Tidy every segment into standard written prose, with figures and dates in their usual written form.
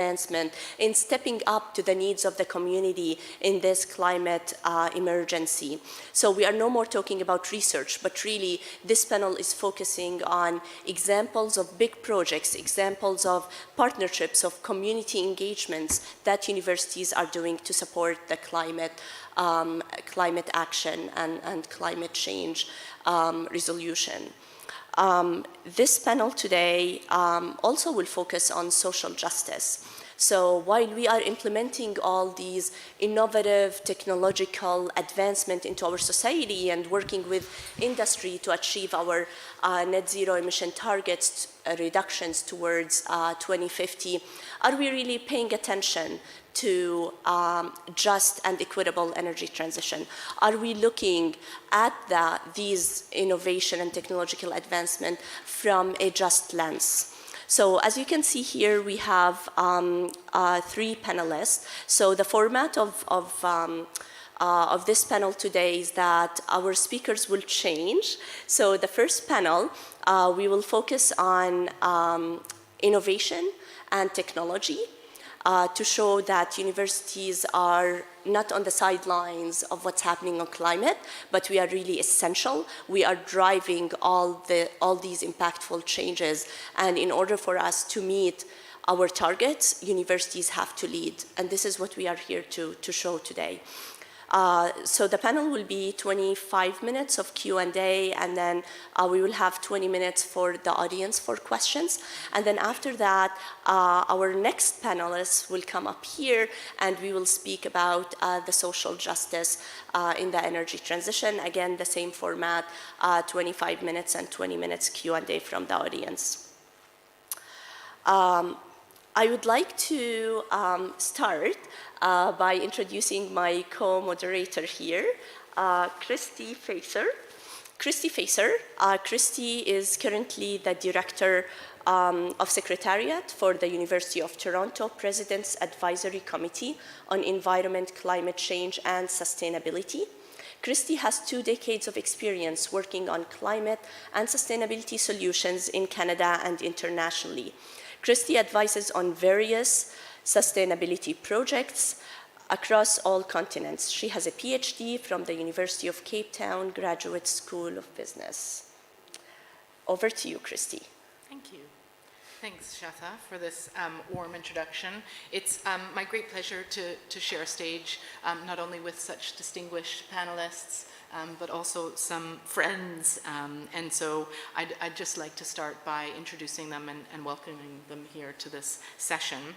advancement in stepping up to the needs of the community in this climate emergency. So we are no more talking about research, but really this panel is focusing on examples of big projects, examples of partnerships, of community engagements that universities are doing to support the climate action and climate change resolution. This panel today also will focus on social justice. So while we are implementing all these innovative technological advancement into our society and working with industry to achieve our net zero emission targets reductions towards 2050, are we really paying attention to just and equitable energy transition? Are we looking at these innovation and technological advancement from a just lens? So as you can see here, we have 3 panelists. So the format of this panel today is that our speakers will change. So the first panel, we will focus on innovation and technology, to show that universities are not on the sidelines of what's happening on climate, but we are really essential. We are driving all these impactful changes. And in order for us to meet our targets, universities have to lead. And this is what we are here to show today. So the panel will be 25 minutes of Q&A, and then we will have 20 minutes for the audience for questions. And then after that, our next panelists will come up here, and we will speak about the social justice in the energy transition. Again, the same format, 25 minutes and 20 minutes Q&A from the audience. I would like to start by introducing my co-moderator here, Christy Facer. Christy is currently the Director of Secretariat for the University of Toronto President's Advisory Committee on Environment, Climate Change, and Sustainability. Christy has 2 decades of experience working on climate and sustainability solutions in Canada and internationally. Christy advises on various sustainability projects across all continents. She has a PhD from the University of Cape Town Graduate School of Business. Over to you, Christy. Thank you. Thanks, Shatha, for this warm introduction. It's my great pleasure to share a stage not only with such distinguished panelists, but also some friends. And so I'd just like to start by introducing them and welcoming them here to this session.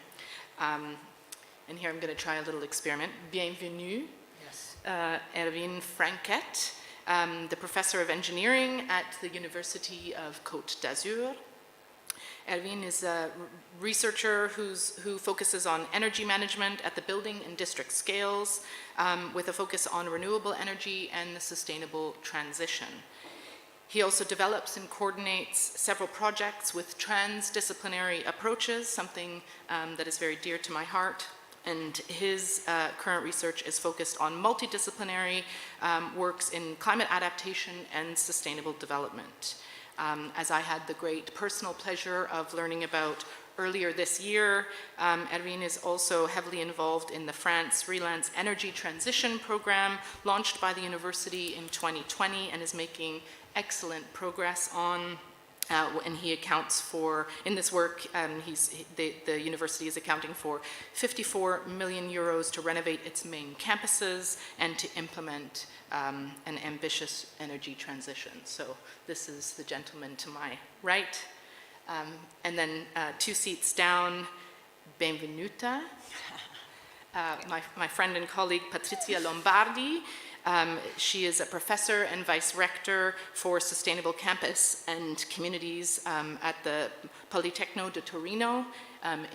And here I'm going to try a little experiment. Bienvenue, yes. Erwin Franquet, the Professor of Engineering at the University of Côte d'Azur. Erwin is a researcher who focuses on energy management at the building and district scales, with a focus on renewable energy and the sustainable transition. He also develops and coordinates several projects with transdisciplinary approaches, something that is very dear to my heart. And his current research is focused on multidisciplinary works in climate adaptation and sustainable development. As I had the great personal pleasure of learning about earlier this year, Erwin is also heavily involved in the France Freelance Energy Transition Program, launched by the university in 2020, and is making excellent progress on, and he accounts for, in this work, the university is accounting for 54 million euros to renovate its main campuses and to implement an ambitious energy transition. So this is the gentleman to my right. And then 2 seats down, benvenuta, my friend and colleague Patrizia Lombardi. She is a professor and vice rector for sustainable campus and communities at the Politecnico di Torino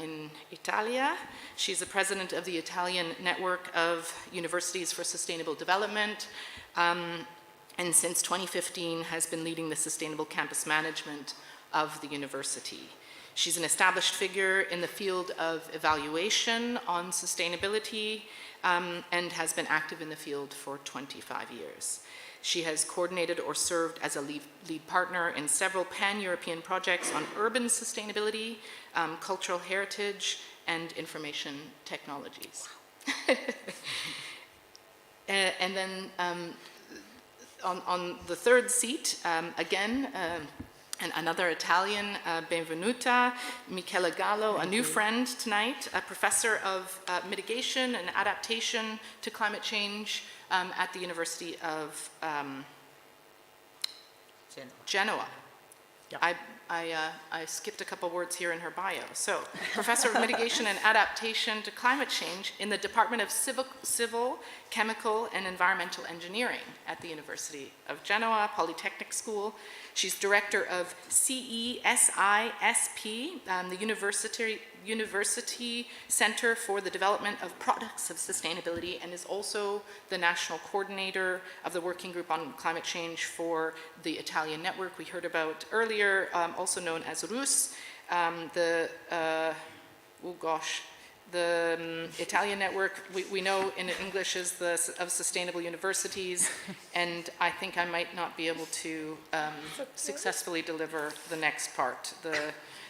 in Italia. She's the president of the Italian Network of Universities for Sustainable Development, and since 2015 has been leading the sustainable campus management of the university. She's an established figure in the field of evaluation on sustainability, and has been active in the field for 25 years. She has coordinated or served as a lead partner in several pan-European projects on urban sustainability, cultural heritage, and information technologies. And then on the third seat, again, and another Italian, benvenuta, Michela Gallo, a new friend tonight, a professor of mitigation and adaptation to climate change at the University of Genoa. Yeah. I skipped a couple words here in her bio. So, Professor of Mitigation and Adaptation to Climate Change in the Department of Civil, Chemical, and Environmental Engineering at the University of Genoa Polytechnic School. She's director of CESISP, the University Center for the Development of Products of Sustainability, and is also the national coordinator of the Working Group on Climate Change for the Italian network we heard about earlier, also known as Rous. The Italian network we know in English is the of Sustainable Universities, and I think I might not be able to successfully deliver the next part.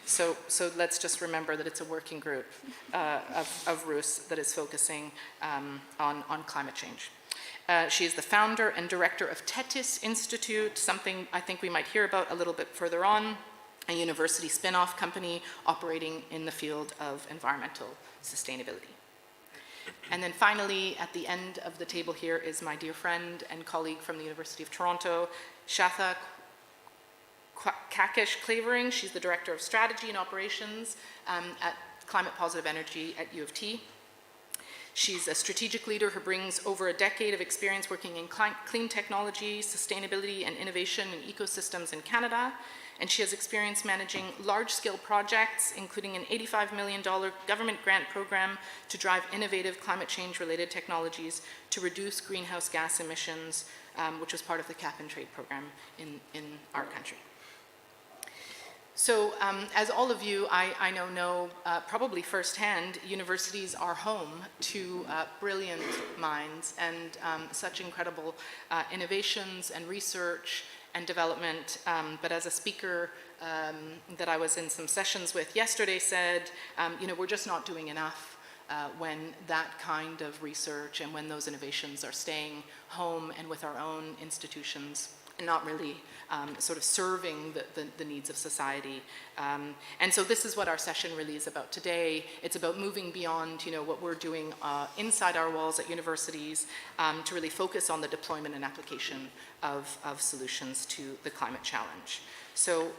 So let's just remember that it's a working group of Rous that is focusing on climate change. She is the founder and director of TETIS Institute, something I think we might hear about a little bit further on, a university spin-off company operating in the field of environmental sustainability. And then finally, at the end of the table here is my dear friend and colleague from the University of Toronto, Shatha Qaqish-Clavering. She's the Director of Strategy and Operations at Climate Positive Energy at U of T. She's a strategic leader who brings over a decade of experience working in clean technology, sustainability, and innovation in ecosystems in Canada. And she has experience managing large-scale projects, including an $85 million government grant program to drive innovative climate change-related technologies to reduce greenhouse gas emissions, which was part of the cap-and-trade program in our country. So, as all of you I know probably firsthand, universities are home to brilliant minds and such incredible innovations and research and development. But as a speaker that I was in some sessions with yesterday said, we're just not doing enough when that kind of research and when those innovations are staying home and with our own institutions and not really sort of serving the needs of society. And so this is what our session really is about today. It's about moving beyond what we're doing inside our walls at universities to really focus on the deployment and application of solutions to the climate challenge. So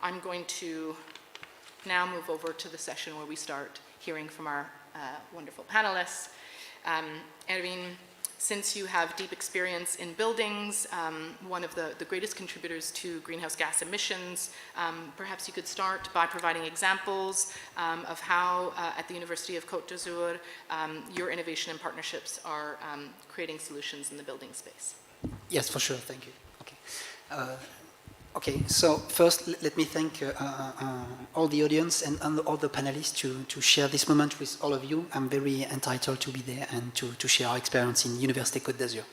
I'm going to now move over to the session where we start hearing from our wonderful panelists. Erwin, since you have deep experience in buildings, one of the greatest contributors to greenhouse gas emissions, perhaps you could start by providing examples of how at the University of Côte d'Azur your innovation and partnerships are creating solutions in the building space. Yes, for sure, thank you. Okay. Okay, so first let me thank all the audience and all the panelists to share this moment with all of you. I'm very entitled to be there and to share our experience in Université Côte d'Azur.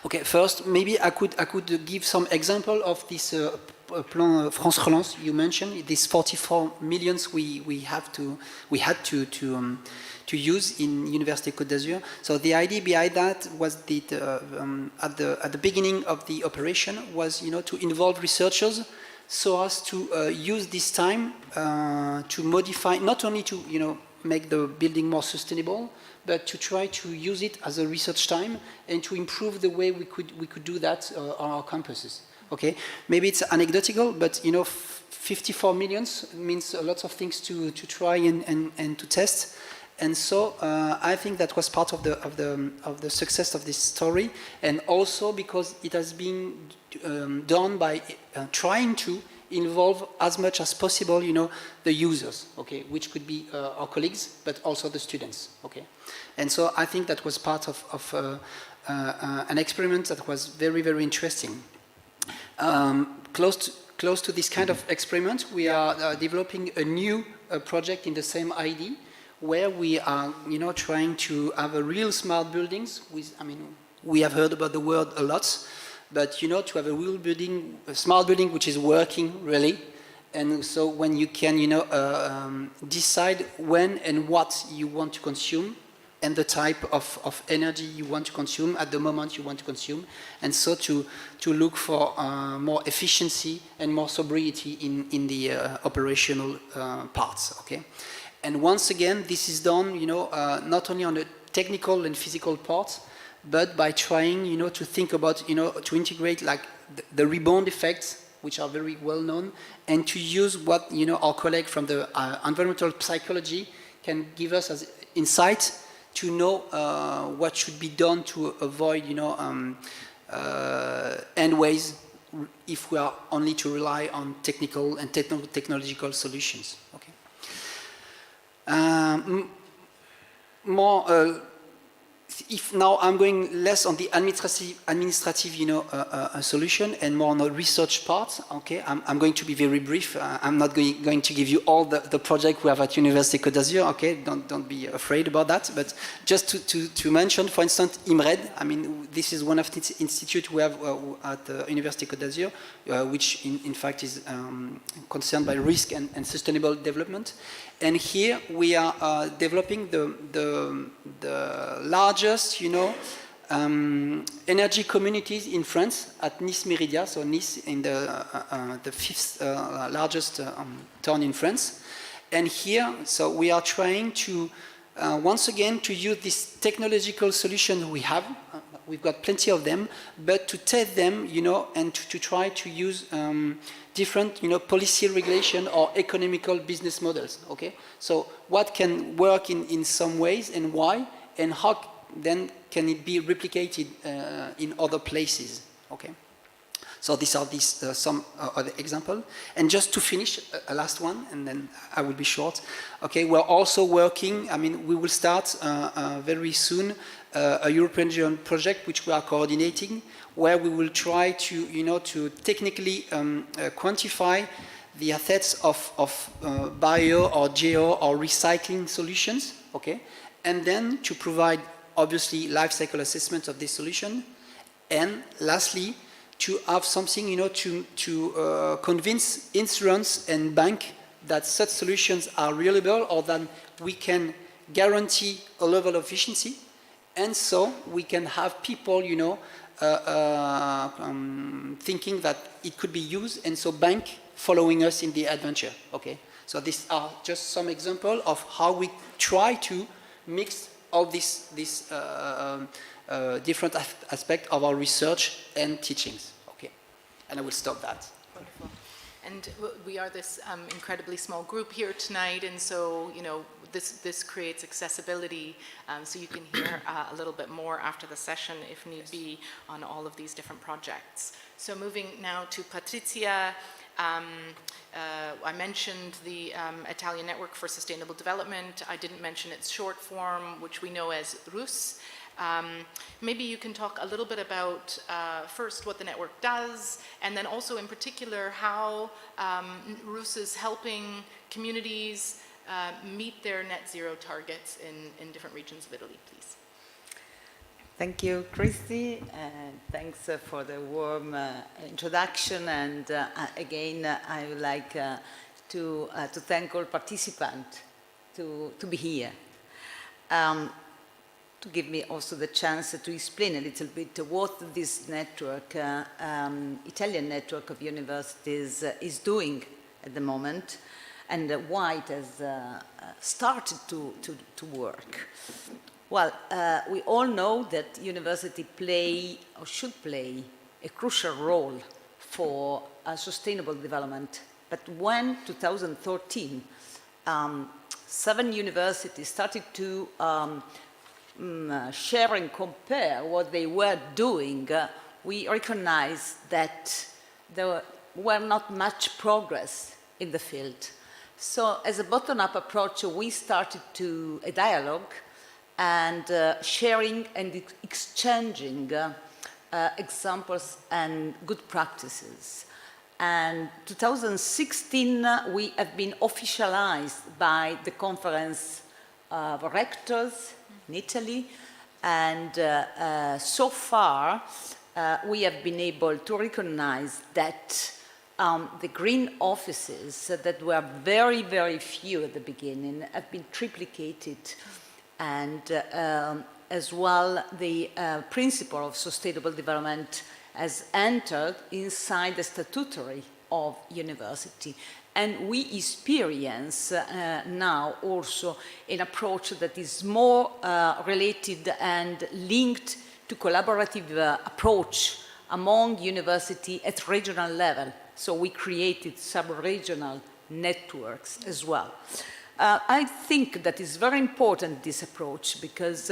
Okay, first maybe I could give some example of this plan France Relance you mentioned. This 44 millions we had to use in Université Côte d'Azur. So the idea behind that was that at the beginning of the operation was to involve researchers so as to use this time to modify, not only to make the building more sustainable, but to try to use it as a research time and to improve the way we could do that on our campuses. Okay, maybe it's anecdotal, but 54 millions means a lot of things to try and to test. And so I think that was part of the success of this story, and also because it has been done by trying to involve as much as possible, the users, okay, which could be our colleagues, but also the students, okay. And so I think that was part of an experiment that was very, very interesting. Close to this kind of experiment, we are developing a new project in the same idea, where we are, trying to have a real smart buildings with, we have heard about the word a lot, but, to have a real building, a smart building which is working really, and so when you can, decide when and what you want to consume, and the type of energy you want to consume at the moment you want to consume, and so to look for more efficiency and more sobriety in the operational parts. Okay, and once again, this is done, not only on the technical and physical parts, but by trying, to think about, to integrate like the rebound effects, which are very well known, and to use what our colleague from the environmental psychology can give us as insight to know what should be done to avoid end ways if we are only to rely on technical and technological solutions. Okay. If now I'm going less on the administrative solution and more on the research part, okay, I'm going to be very brief. I'm not going to give you all the project we have at Université Côte d'Azur, okay, don't be afraid about that, but just to mention, for instance, IMRED, I mean, this is one of the institutes we have at Université Côte d'Azur, which in fact is concerned by risk and sustainable development. And here we are developing the largest, energy communities in France at Nice Meridia. So Nice in the fifth largest town in France. And here, so we are trying to once again to use this technological solution we have. We've got plenty of them, but to test them, and to try to use different, policy regulation or economical business models, okay? So what can work in some ways and why, and how then can it be replicated in other places, okay? So these are some other examples. And just to finish, a last one, and then I will be short. Okay, we're also working, I mean, we will start very soon a European project which we are coordinating, where we will try to, to technically quantify the effects of bio or geo or recycling solutions, okay? And then to provide, obviously, life cycle assessment of this solution. And lastly, to have something, to convince insurance and bank that such solutions are reliable, or that we can guarantee a level of efficiency, and so we can have people, thinking that it could be used, and so bank following us in the adventure. Okay, so these are just some example of how we try to mix all these different aspects of our research and teachings. Okay, and I will stop that. Wonderful. And we are this incredibly small group here tonight, and so this creates accessibility, so you can hear a little bit more after the session, if need be, on all of these different projects. So moving now to Patrizia. I mentioned the Italian Network for Sustainable Development. I didn't mention its short form, which we know as Rous. Maybe you can talk a little bit about first what the network does, and then also in particular how Rous is helping communities meet their net zero targets in different regions of Italy, please. Thank you, Christy, and thanks for the warm introduction. And again, I would like to thank all participants to be here. To give me also the chance to explain a little bit what this network, Italian network of universities, is doing at the moment, and why it has started to work. Well, we all know that university play, or should play, a crucial role for sustainable development. But when 2013, 7 universities started to share and compare what they were doing, we recognized that there were not much progress in the field. So as a bottom-up approach, we started a dialogue and sharing and exchanging examples and good practices. And 2016, we have been officialized by the Conference of Rectors in Italy, and so far we have been able to recognize that the green offices that were very, very few at the beginning have been triplicated, and as well the principle of sustainable development has entered inside the statutory of university. And we experience now also an approach that is more related and linked to collaborative approach among university at regional level. So we created sub-regional networks as well. I think that is very important, this approach, because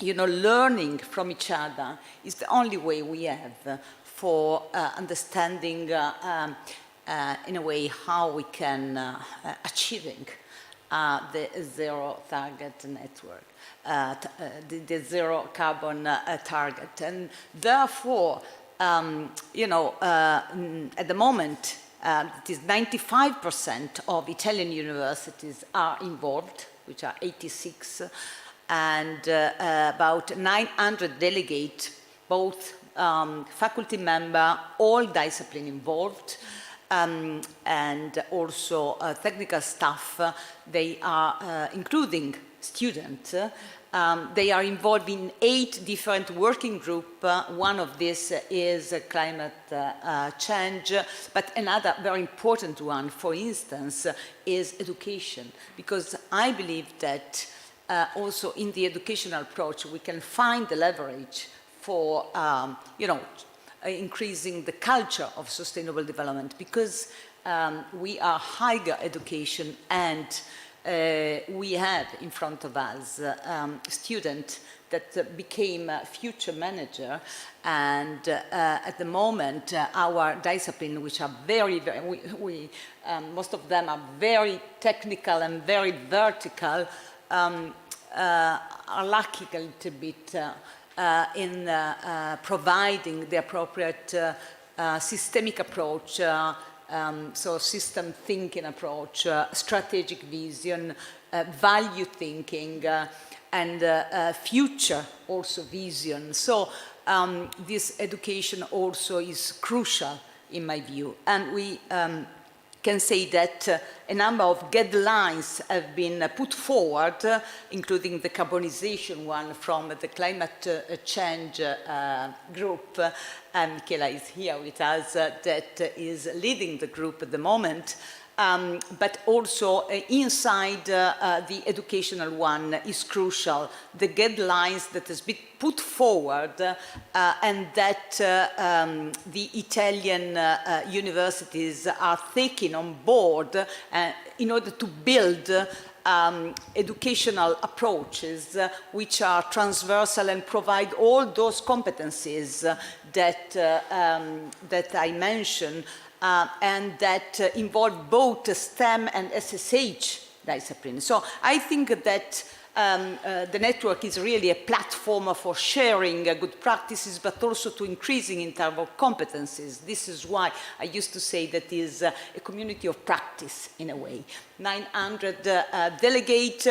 you know, learning from each other is the only way we have for understanding in a way how we can achieving the zero target network, the zero carbon target. And therefore, you know, at the moment, it is 95% of Italian universities are involved, which are 86, and about 900 delegates, both faculty member, all discipline involved, and also technical staff. They are, including students, they are involved in 8 different working groups. One of these is climate change, but another very important one, for instance, is education, because I believe that also in the educational approach we can find the leverage for, you know, increasing the culture of sustainable development, because we are higher education, and we have in front of us students that became a future manager, and at the moment our discipline, which are very, most of them are very technical and very vertical, are lacking a little bit in providing the appropriate systemic approach, so system thinking approach, strategic vision, value thinking, and future also vision. So this education also is crucial in my view. And we can say that a number of guidelines have been put forward, including the decarbonization one from the climate change group. Michela is here with us, that is leading the group at the moment. But also inside the educational one is crucial, the guidelines that has been put forward and that the Italian universities are taking on board in order to build educational approaches which are transversal and provide all those competencies that, that I mentioned, and that involve both STEM and SSH discipline. So I think that the network is really a platform for sharing good practices, but also to increasing in terms of competencies. This is why I used to say that is a community of practice in a way. 900 delegates,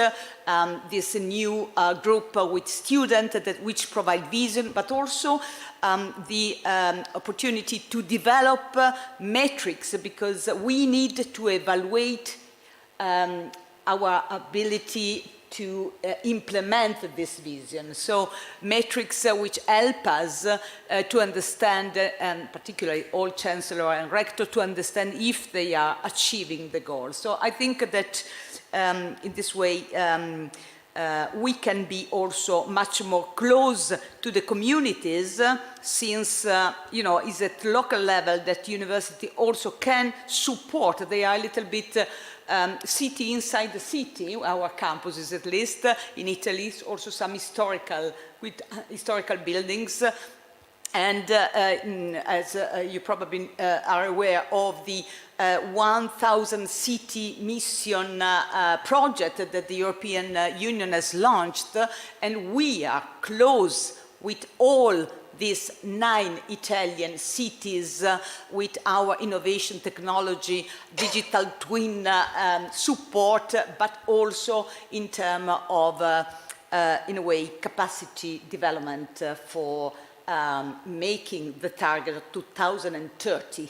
this new group with students which provide vision, but also the opportunity to develop metrics, because we need to evaluate our ability to implement this vision. So metrics which help us to understand, and particularly all chancellor and rector, to understand if they are achieving the goal. So I think that in this way we can be also much more close to the communities, since you know, it's at local level that university also can support. They are a little bit city inside the city, our campuses at least. In Italy, also some historical, with historical buildings. And as you probably are aware of the 1,000 city mission project that the European Union has launched, and we are close with all these 9 Italian cities with our innovation technology, digital twin support, but also in terms of, in a way, capacity development for making the target of 2030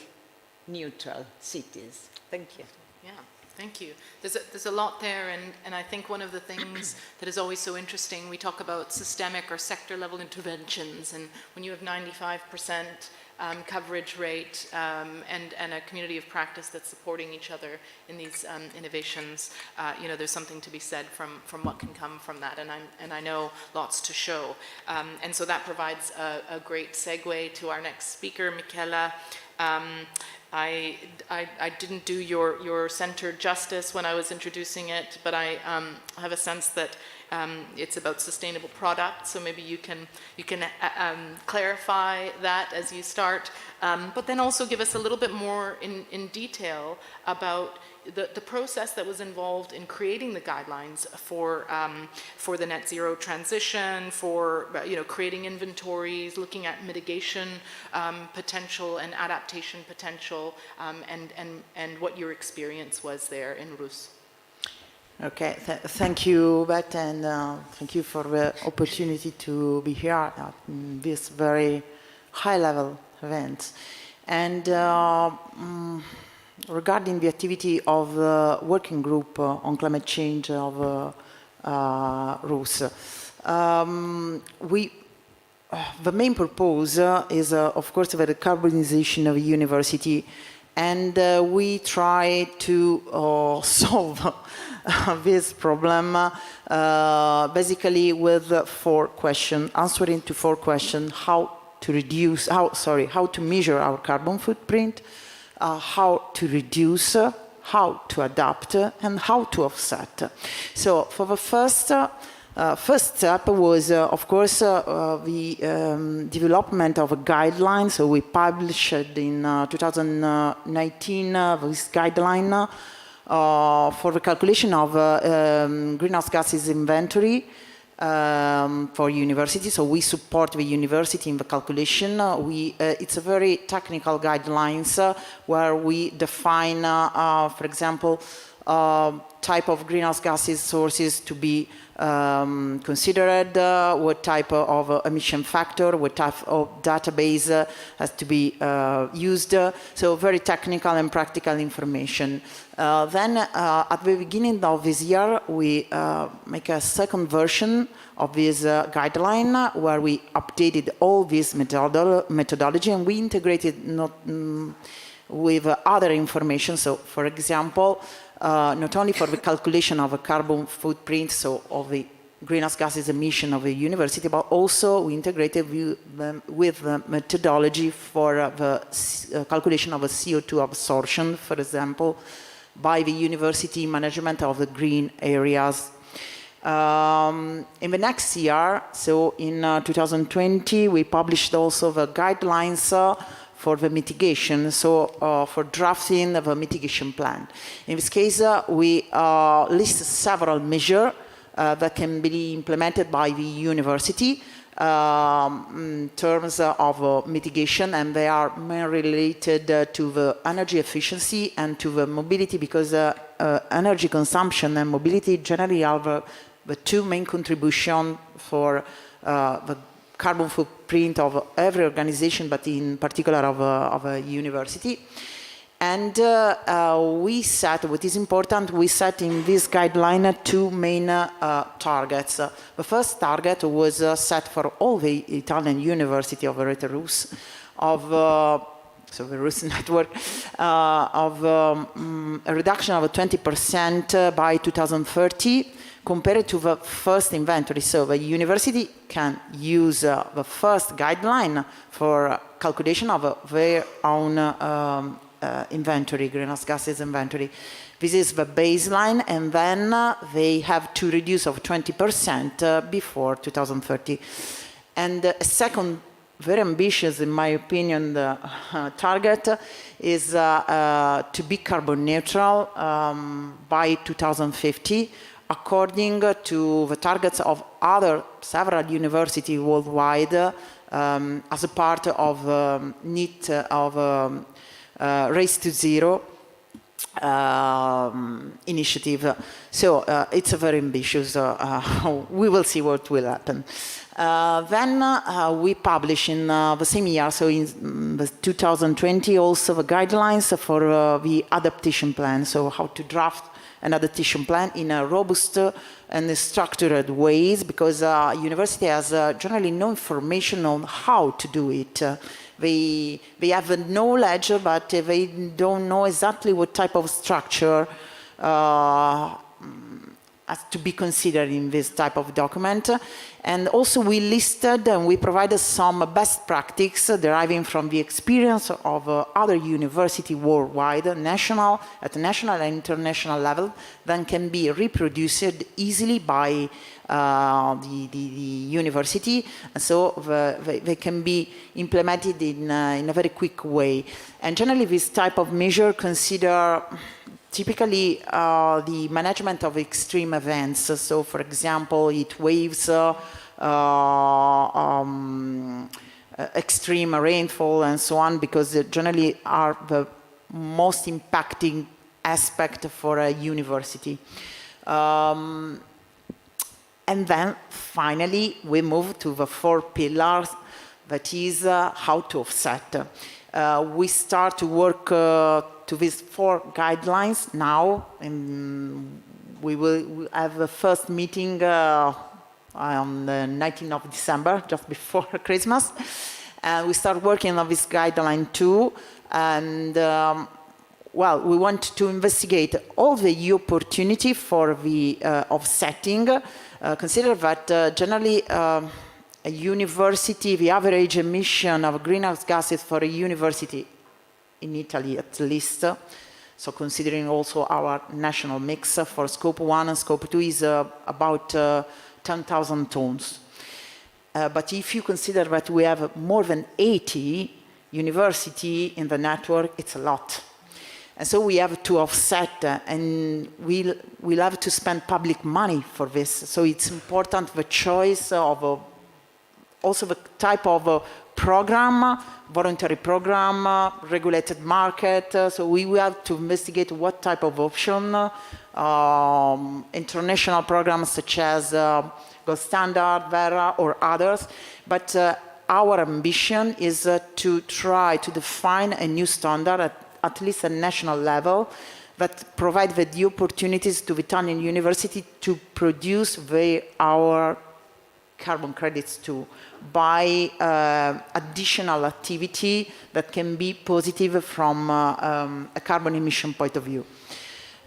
neutral cities. Thank you. Yeah, thank you. There's a lot there, and I think one of the things that is always so interesting, we talk about systemic or sector level interventions, and when you have 95% coverage rate and a community of practice that's supporting each other in these innovations, you know, there's something to be said from what can come from that, and I know lots to show. And so that provides a great segue to our next speaker, Michela. I didn't do your center justice when I was introducing it, but I have a sense that it's about sustainable products, so maybe you can clarify that as you start, but then also give us a little bit more in detail about the process that was involved in creating the guidelines for the net zero transition, for creating inventories, looking at mitigation potential and adaptation potential, and what your experience was there in Rous. Okay, thank you, Beth, and thank you for the opportunity to be here at this very high-level event. And regarding the activity of the working group on climate change of Rous, the main purpose is, of course, the decarbonization of a university, and we try to solve this problem basically with answering to four questions: how to measure our carbon footprint, how to reduce, how to adapt, and how to offset. So for the first step was, of course, the development of a guideline. So we published in 2019 this guideline for the calculation of greenhouse gases inventory for university. So we support the university in the calculation. It's a very technical guidelines where we define, for example, type of greenhouse gases sources to be considered, what type of emission factor, what type of database has to be used. So very technical and practical information. Then at the beginning of this year, we make a second version of this guideline where we updated all this methodology, and we integrated with other information. So for example, not only for the calculation of a carbon footprint, so of the greenhouse gases emission of a university, but also we integrated with the methodology for the calculation of a CO2 absorption, for example, by the university management of the green areas. In the next year, so in 2020, we published also the guidelines for the mitigation, so for drafting of a mitigation plan. In this case, we list several measures that can be implemented by the university in terms of mitigation, and they are mainly related to the energy efficiency and to the mobility, because energy consumption and mobility generally are the two main contributions for the carbon footprint of every organization, but in particular of a university. And we set, what is important, we set in this guideline two main targets. The first target was set for all the Italian university of Rous, so the Rous network, of a reduction of 20% by 2030 compared to the first inventory. So the university can use the first guideline for calculation of their own inventory, greenhouse gases inventory. This is the baseline, and then they have to reduce of 20% before 2030. And a second, very ambitious, in my opinion, target is to be carbon neutral by 2050, according to the targets of several universities worldwide, as a part of NEET of Race to Zero. initiative. So it's a very ambitious, we will see what will happen. Then we publish in the same year, so in 2020, also the guidelines for the adaptation plan, so how to draft an adaptation plan in a robust and structured ways, because university has generally no information on how to do it. They have the knowledge, but they don't know exactly what type of structure has to be considered in this type of document. And also we listed and we provided some best practice deriving from the experience of other universities worldwide, at national and international level, that can be reproduced easily by the university, so they can be implemented in a very quick way. And generally this type of measure consider typically the management of extreme events. So for example, heat waves, extreme rainfall and so on, because they generally are the most impacting aspect for a university. And then finally, we move to the 4 pillars, that is how to offset. We start to work to these 4 guidelines now, and we'll have the first meeting on the 19th of December, just before Christmas. And we start working on this guideline too, and well, we want to investigate all the opportunity for the offsetting. Consider that generally a university, the average emission of greenhouse gases for a university in Italy at least, so considering also our national mix for scope 1 and scope 2 is about 10,000 tons. But if you consider that we have more than 80 universities in the network, it's a lot. And so we have to offset, and we'll have to spend public money for this. So it's important the choice of also the type of program, voluntary program, regulated market. So we will have to investigate what type of option, international programs such as Gold Standard, Vera, or others. But our ambition is to try to define a new standard at least at national level, that provide the opportunities to the Italian university to produce our carbon credits too, by additional activity that can be positive from a carbon emission point of view.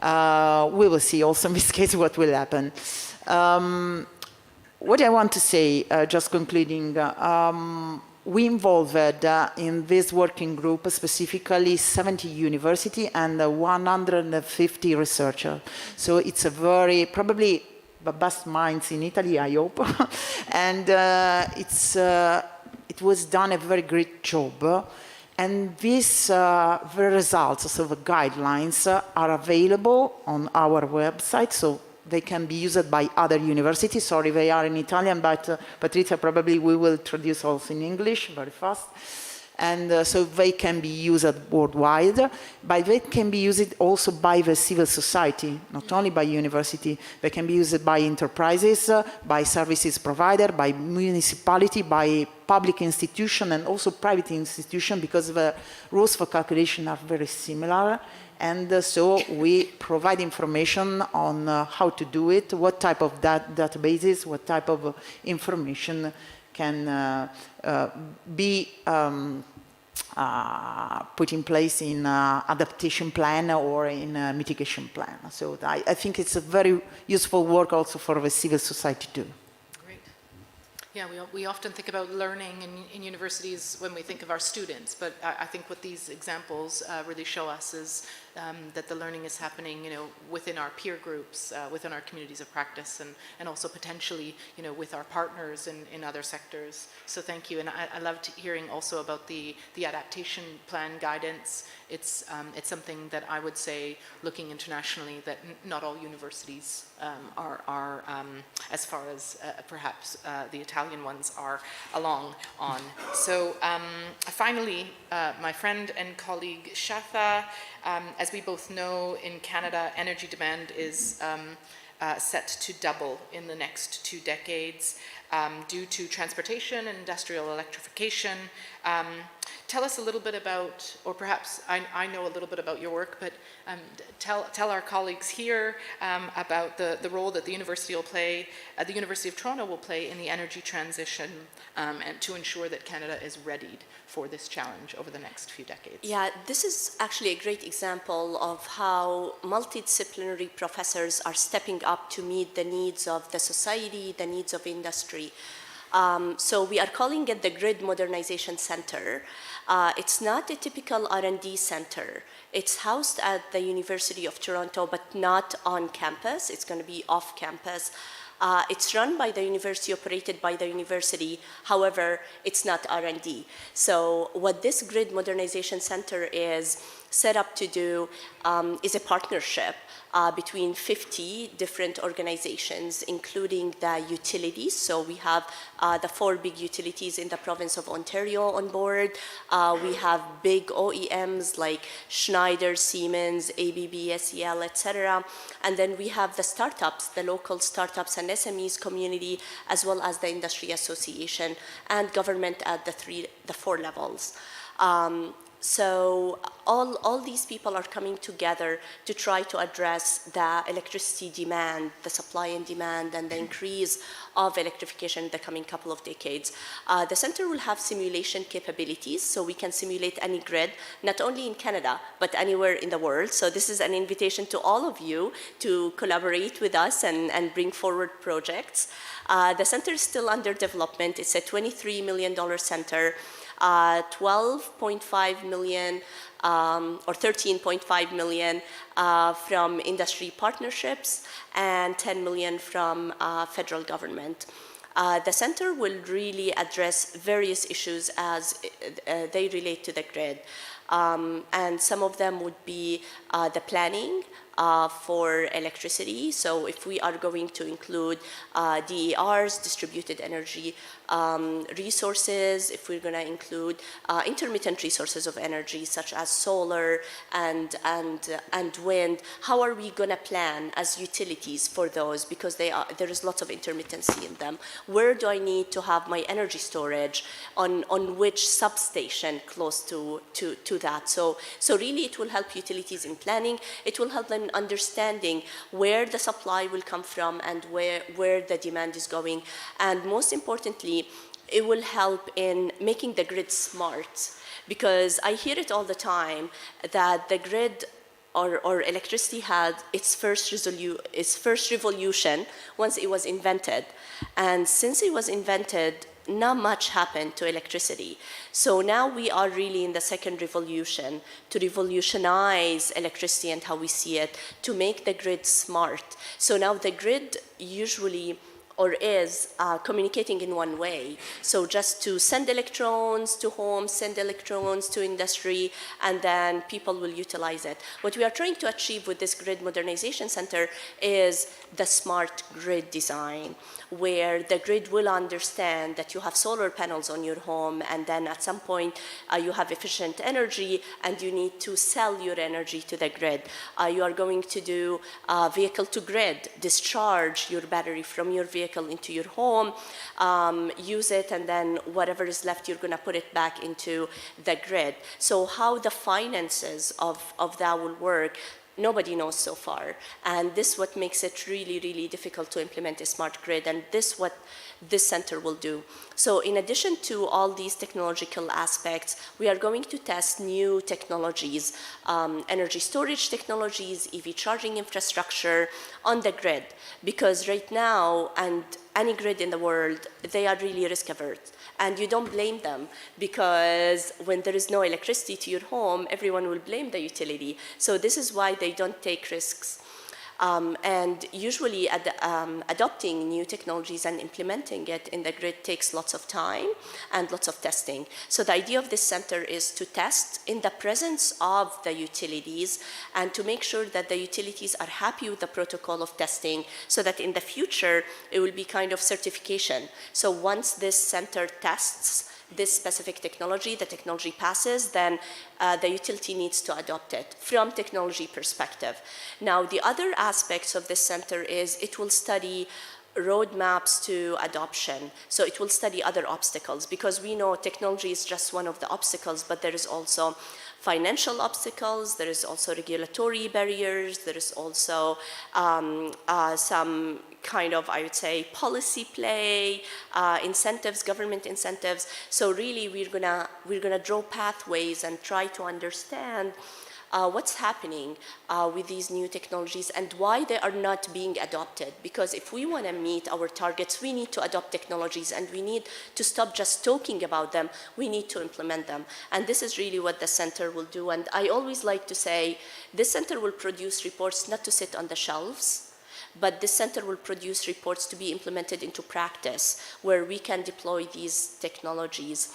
We will see also in this case what will happen. What I want to say, just concluding, we involved in this working group specifically 70 universities and 150 researchers. So it's a very, probably the best minds in Italy, I hope. And it was done a very great job. And these the results, so the guidelines are available on our website. So they can be used by other universities. Sorry, they are in Italian, but Patrizia, probably we will introduce also in English very fast. And so they can be used worldwide, but they can be used also by the civil society, not only by university. They can be used by enterprises, by services provider, by municipality, by public institution, and also private institution, because the rules for calculation are very similar. And so we provide information on how to do it, what type of databases, what type of information can be put in place in adaptation plan or in a mitigation plan. So I think it's a very useful work also for the civil society too. Yeah, we often think about learning in universities when we think of our students, but I think what these examples really show us is that the learning is happening, within our peer groups, within our communities of practice, and also potentially, with our partners in other sectors. So thank you, and I loved hearing also about the adaptation plan guidance. It's something that I would say, looking internationally, that not all universities are as far as perhaps the Italian ones are along on. So finally, my friend and colleague Shatha, As we both know, in Canada, energy demand is set to double in the next 2 decades due to transportation and industrial electrification. Tell us a little bit about, or perhaps I know a little bit about your work, but tell our colleagues here about the role that the university will play, the University of Toronto will play in the energy transition and to ensure that Canada is readied for this challenge over the next few decades. Yeah, this is actually a great example of how multidisciplinary professors are stepping up to meet the needs of the society, the needs of industry. So we are calling it the Grid Modernization Center. It's not a typical R&D center. It's housed at the University of Toronto, but not on campus. It's going to be off campus. It's run by the university, operated by the university. However, it's not R&D. So what this Grid Modernization Center is set up to do is a partnership between 50 different organizations, including the utilities. So we have the 4 big utilities in the province of Ontario on board. We have big OEMs like Schneider, Siemens, ABB, SEL, etc. And then we have the startups, the local startups and SMEs community, as well as the industry association and government at the 4 levels. So all these people are coming together to try to address the electricity demand, the supply and demand, and the increase of electrification in the coming couple of decades. The center will have simulation capabilities, so we can simulate any grid, not only in Canada, but anywhere in the world. So this is an invitation to all of you to collaborate with us and bring forward projects. The center is still under development. It's a $23 million center. 12.5 million or 13.5 million from industry partnerships and 10 million from federal government. The center will really address various issues as they relate to the grid. And some of them would be the planning for electricity. So if we are going to include DERs, distributed energy resources, if we're going to include intermittent resources of energy such as solar and wind, how are we going to plan as utilities for those? Because there is lots of intermittency in them. Where do I need to have my energy storage? On which substation close to that? So really it will help utilities in planning. It will help them in understanding where the supply will come from and where the demand is going. And most importantly, it will help in making the grid smart. Because I hear it all the time that the grid or electricity had its first revolution once it was invented. And since it was invented, not much happened to electricity. So now we are really in the second revolution to revolutionize electricity and how we see it, to make the grid smart. So now the grid usually or is communicating in one way. So just to send electrons to homes, send electrons to industry, and then people will utilize it. What we are trying to achieve with this Grid Modernization Center is the smart grid design, where the grid will understand that you have solar panels on your home, and then at some point you have efficient energy and you need to sell your energy to the grid. You are going to do vehicle to grid, discharge your battery from your vehicle into your home, use it, and then whatever is left, you're going to put it back into the grid. So how the finances of that will work, nobody knows so far. And this is what makes it really, really difficult to implement a smart grid, and this is what this center will do. So in addition to all these technological aspects, we are going to test new technologies, energy storage technologies, EV charging infrastructure on the grid. Because right now, and any grid in the world, they are really risk averse. And you don't blame them, because when there is no electricity to your home, everyone will blame the utility. So this is why they don't take risks. And usually adopting new technologies and implementing it in the grid takes lots of time and lots of testing. So the idea of this center is to test in the presence of the utilities and to make sure that the utilities are happy with the protocol of testing, so that in the future it will be kind of certification. So once this center tests, this specific technology, the technology passes, then the utility needs to adopt it from technology perspective. Now, the other aspects of this center is it will study roadmaps to adoption. So it will study other obstacles, because we know technology is just one of the obstacles, but there is also financial obstacles, there is also regulatory barriers, there is also some kind of, I would say, policy play, incentives, government incentives. So really, we're gonna draw pathways and try to understand what's happening with these new technologies and why they are not being adopted. Because if we want to meet our targets, we need to adopt technologies, and we need to stop just talking about them. We need to implement them. And this is really what the center will do. And I always like to say, this center will produce reports not to sit on the shelves, but this center will produce reports to be implemented into practice, where we can deploy these technologies.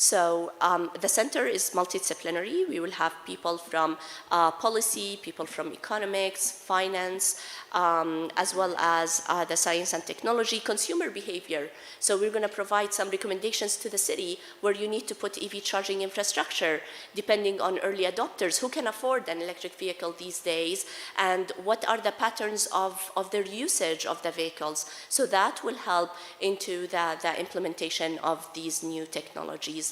So the center is multidisciplinary. We will have people from policy, people from economics, finance, as well as the science and technology, consumer behavior. So we're going to provide some recommendations to the city where you need to put EV charging infrastructure, depending on early adopters, who can afford an electric vehicle these days, and what are the patterns of their usage of the vehicles. So that will help into the implementation of these new technologies.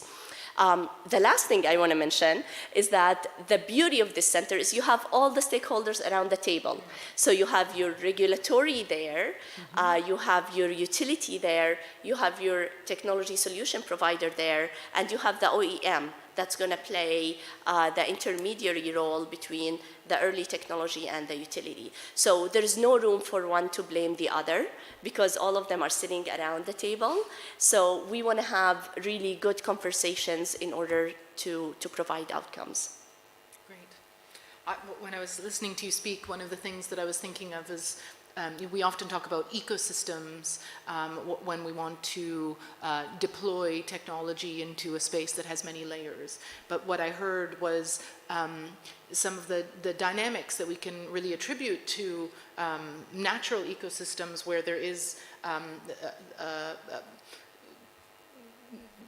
The last thing I want to mention is that the beauty of this center is you have all the stakeholders around the table. So you have your regulatory there, you have your utility there, you have your technology solution provider there, and you have the OEM that's going to play the intermediary role between the early technology and the utility. So there is no room for one to blame the other, because all of them are sitting around the table. So we want to have really good conversations in order to provide outcomes. Great. When I was listening to you speak, one of the things that I was thinking of is we often talk about ecosystems when we want to deploy technology into a space that has many layers. But what I heard was some of the dynamics that we can really attribute to natural ecosystems where there is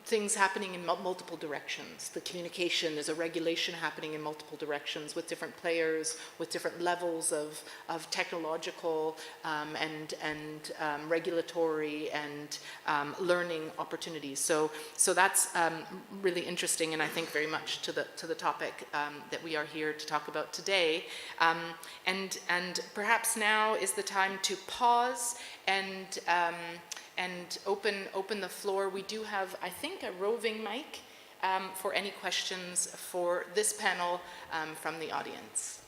things happening in multiple directions. The communication, there's a regulation happening in multiple directions with different players, with different levels of technological and regulatory and learning opportunities. So that's really interesting, and I think very much to the topic that we are here to talk about today. And perhaps now is the time to pause and open the floor. We do have, I think, a roving mic for any questions for this panel from the audience.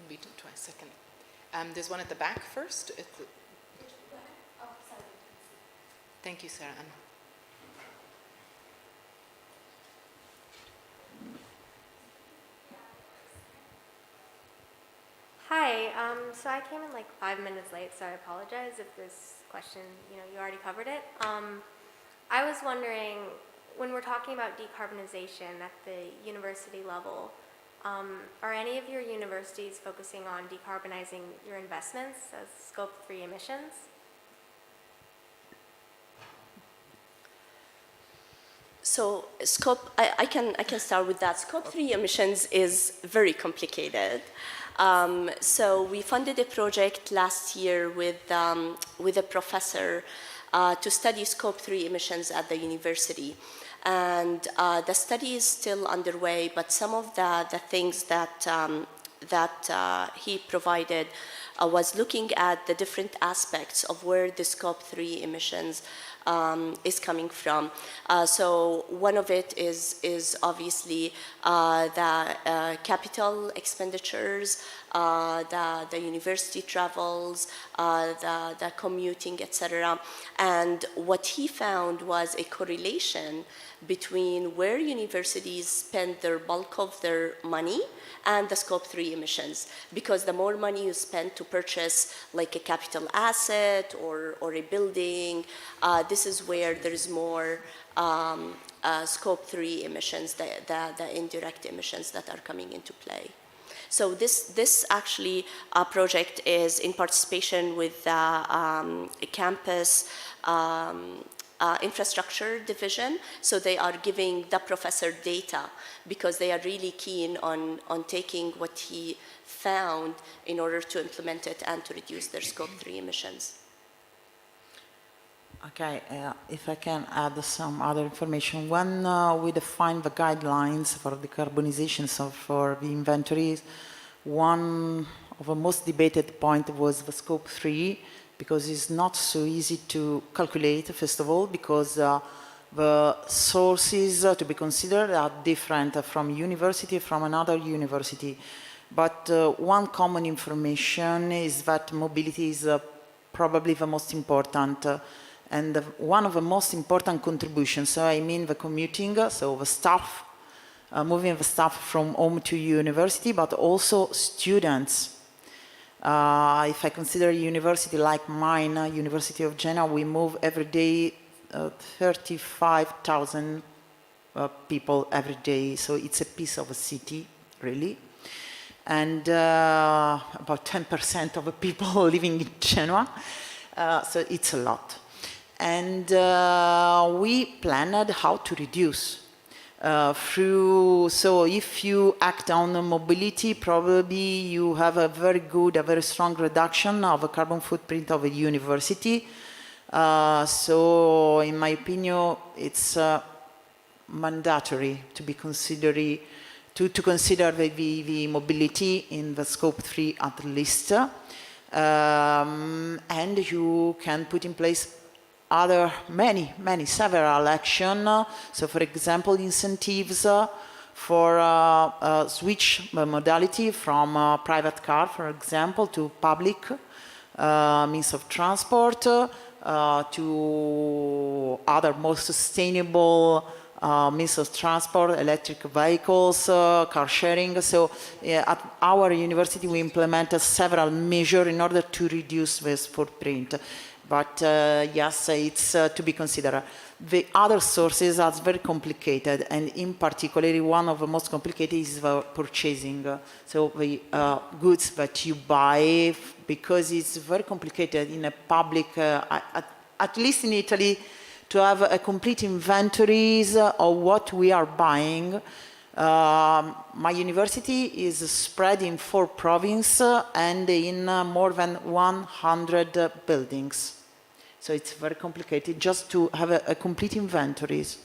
Wait a second. There's one at the back first. Thank you, Sarah Ann. Hi, so I came in like 5 minutes late, so I apologize if this question, you already covered it. I was wondering, when we're talking about decarbonization at the university level, are any of your universities focusing on decarbonizing your investments as Scope 3 emissions? So I can start with that. Scope 3 emissions is very complicated. So we funded a project last year with a professor to study Scope 3 emissions at the university. And the study is still underway, but some of the things that he provided was looking at the different aspects of where the Scope 3 emissions is coming from. So one of it is obviously the capital expenditures, the university travels, the commuting, etc. And what he found was a correlation between where universities spend their bulk of their money and the Scope 3 emissions. Because the more money you spend to purchase like a capital asset or a building, this is where there's more Scope 3 emissions, the indirect emissions that are coming into play. So this actually project is in participation with the campus infrastructure division. So they are giving the professor data because they are really keen on taking what he found in order to implement it and to reduce their scope 3 emissions. Okay, if I can add some other information. When we defined the guidelines for decarbonization, so for the inventories, one of the most debated point was the scope 3, because it's not so easy to calculate, first of all, because the sources to be considered are different from university from another university. But one common information is that mobility is probably the most important and one of the most important contributions. So I mean the commuting, so the staff, moving the staff from home to university, but also students. If I consider a university like mine, University of Genoa, we move every day 35,000 people every day. So it's a piece of a city, really. And about 10% of the people living in Genoa. So it's a lot. And we planned how to reduce. So if you act on the mobility, probably you have a very good, a very strong reduction of the carbon footprint of a university. So in my opinion, it's mandatory to be considered, to consider the mobility in the scope 3 at least. And you can put in place other several action. So for example, incentives for switch modality from private car, for example, to public means of transport, to other more sustainable means of transport, electric vehicles, car sharing. So at our university we implemented several measures in order to reduce this footprint. But yes, it's to be considered. The other sources are very complicated, and in particular, one of the most complicated is the purchasing. So the goods that you buy, because it's very complicated in a public, at least in Italy, to have a complete inventories of what we are buying. My university is spread in 4 provinces and in more than 100 buildings. So it's very complicated just to have a complete inventories.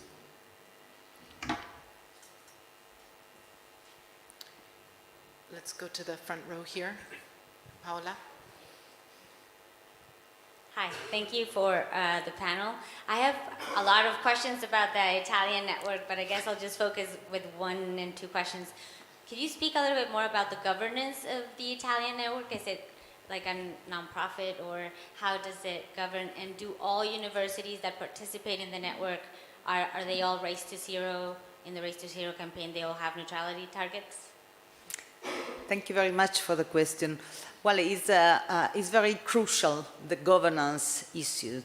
Let's go to the front row here. Paola. Hi, thank you for the panel. I have a lot of questions about the Italian network, but I guess I'll just focus with 1 and 2 questions. Could you speak a little bit more about the governance of the Italian network? Is it like a nonprofit, or how does it govern? And do all universities that participate in the network, are they all Race to Zero, in the Race to Zero campaign, they all have neutrality targets? Thank you very much for the question. Well, it's very crucial, the governance issue.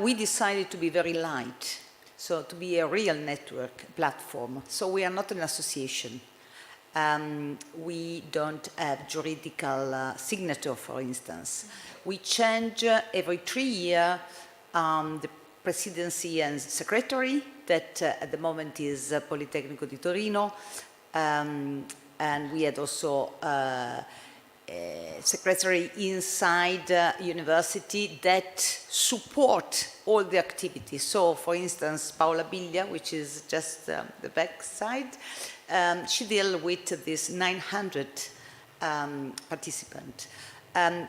We decided to be very light, so to be a real network platform. So we are not an association. We don't have juridical signature, for instance. We change every 3 years the presidency and secretary, that at the moment is Politecnico di Torino, and we had also secretary inside university that support all the activities. So, for instance, Paola Biglia, which is just the back side, she deals with this 900 participants.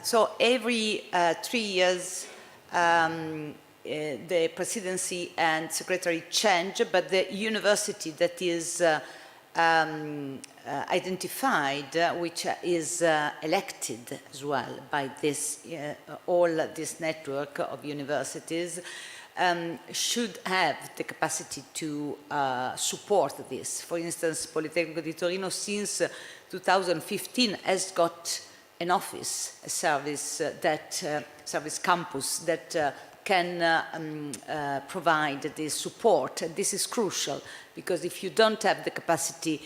So every 3 years, the presidency and secretary change, but the university that is identified, which is elected as well by this, all this network of universities, should have the capacity to support this. For instance, Politecnico di Torino since 2015 has got an office, a service service campus that can provide this support. And this is crucial, because if you don't have the capacity,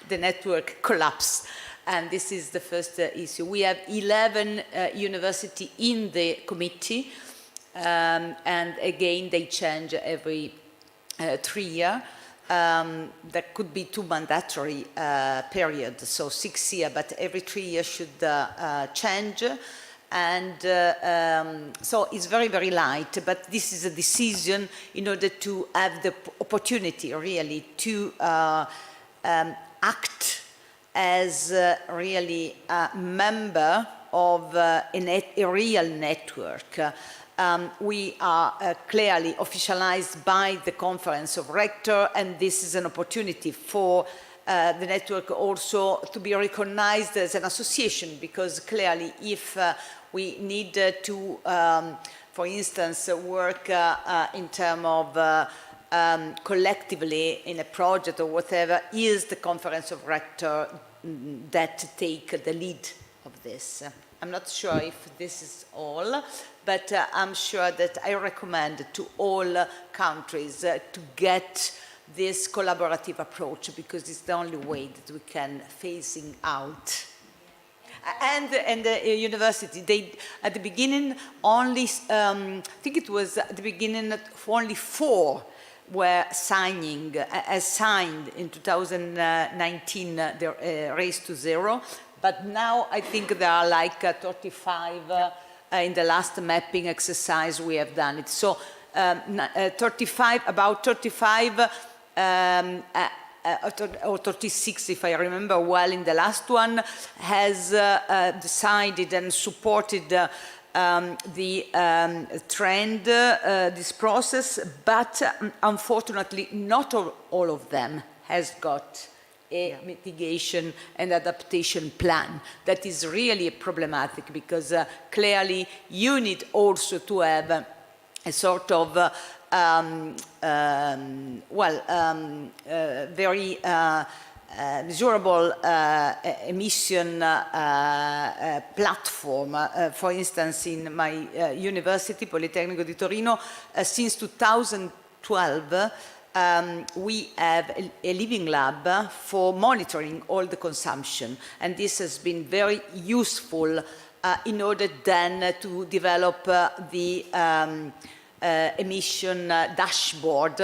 the network collapses And this is the first issue. We have 11 universities in the committee, and again, they change every 3 years. There could be 2 mandatory periods, so 6 years, but every 3 years should change. And so it's very, very light, but this is a decision in order to have the opportunity really to act as really a member of a real network. We are clearly officialized by the Conference of Rectors, and this is an opportunity for the network also to be recognized as an association, because clearly if we need to, for instance, work in terms of collectively in a project or whatever, is the Conference of Rectors that take the lead of this. I'm not sure if this is all, but I'm sure that I recommend to all countries to get this collaborative approach, because it's the only way that we can phasing out. And the university, they at the beginning only, I think it was at the beginning only 4 were signing, as signed in 2019, the Race to Zero. But now I think there are like 35 in the last mapping exercise we have done it. So 35, about 35 or 36, if I remember well, in the last one, has decided and supported the trend, this process, but unfortunately not all of them has got a mitigation and adaptation plan. That is really problematic, because clearly you need also to have a sort of very measurable emission platform. For instance, in my university, Politecnico di Torino, since 2012, we have a living lab for monitoring all the consumption, and this has been very useful in order then to develop the emission dashboard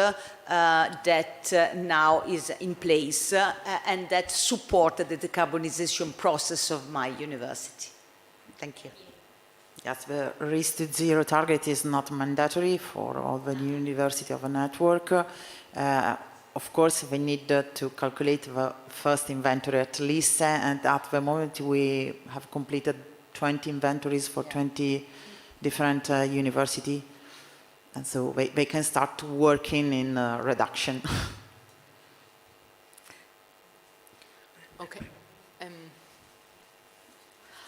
that now is in place and that supported the decarbonization process of my university. Thank you. Yes, the Race to Zero target is not mandatory for all the university of a network. Of course, we need to calculate the first inventory at least, and at the moment we have completed 20 inventories for 20 different universities. And so they can start working in reduction. Okay.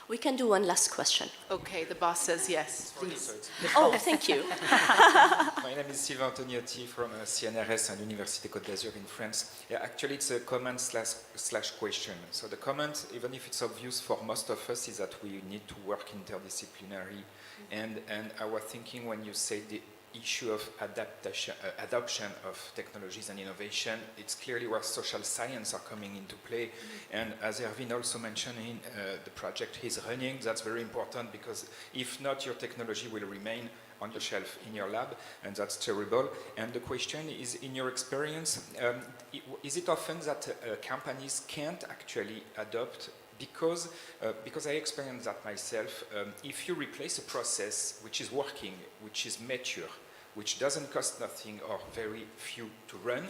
We can do one last question. Okay, the boss says yes, please. Oh, thank you. My name is Sylvain Antoniotti from CNRS and Université Côte d'Azur in France. Yeah, actually, it's a comment slash question. So the comment, even if it's obvious for most of us, is that we need to work interdisciplinary. And I was thinking when you say the issue of adoption of technologies and innovation, it's clearly where social science are coming into play. And as Erwin also mentioned in the project he's running, that's very important, because if not, your technology will remain on the shelf in your lab, and that's terrible. And the question is, in your experience, is it often that companies can't actually adopt because I experienced that myself. If you replace a process which is working, which is mature, which doesn't cost nothing or very few to run,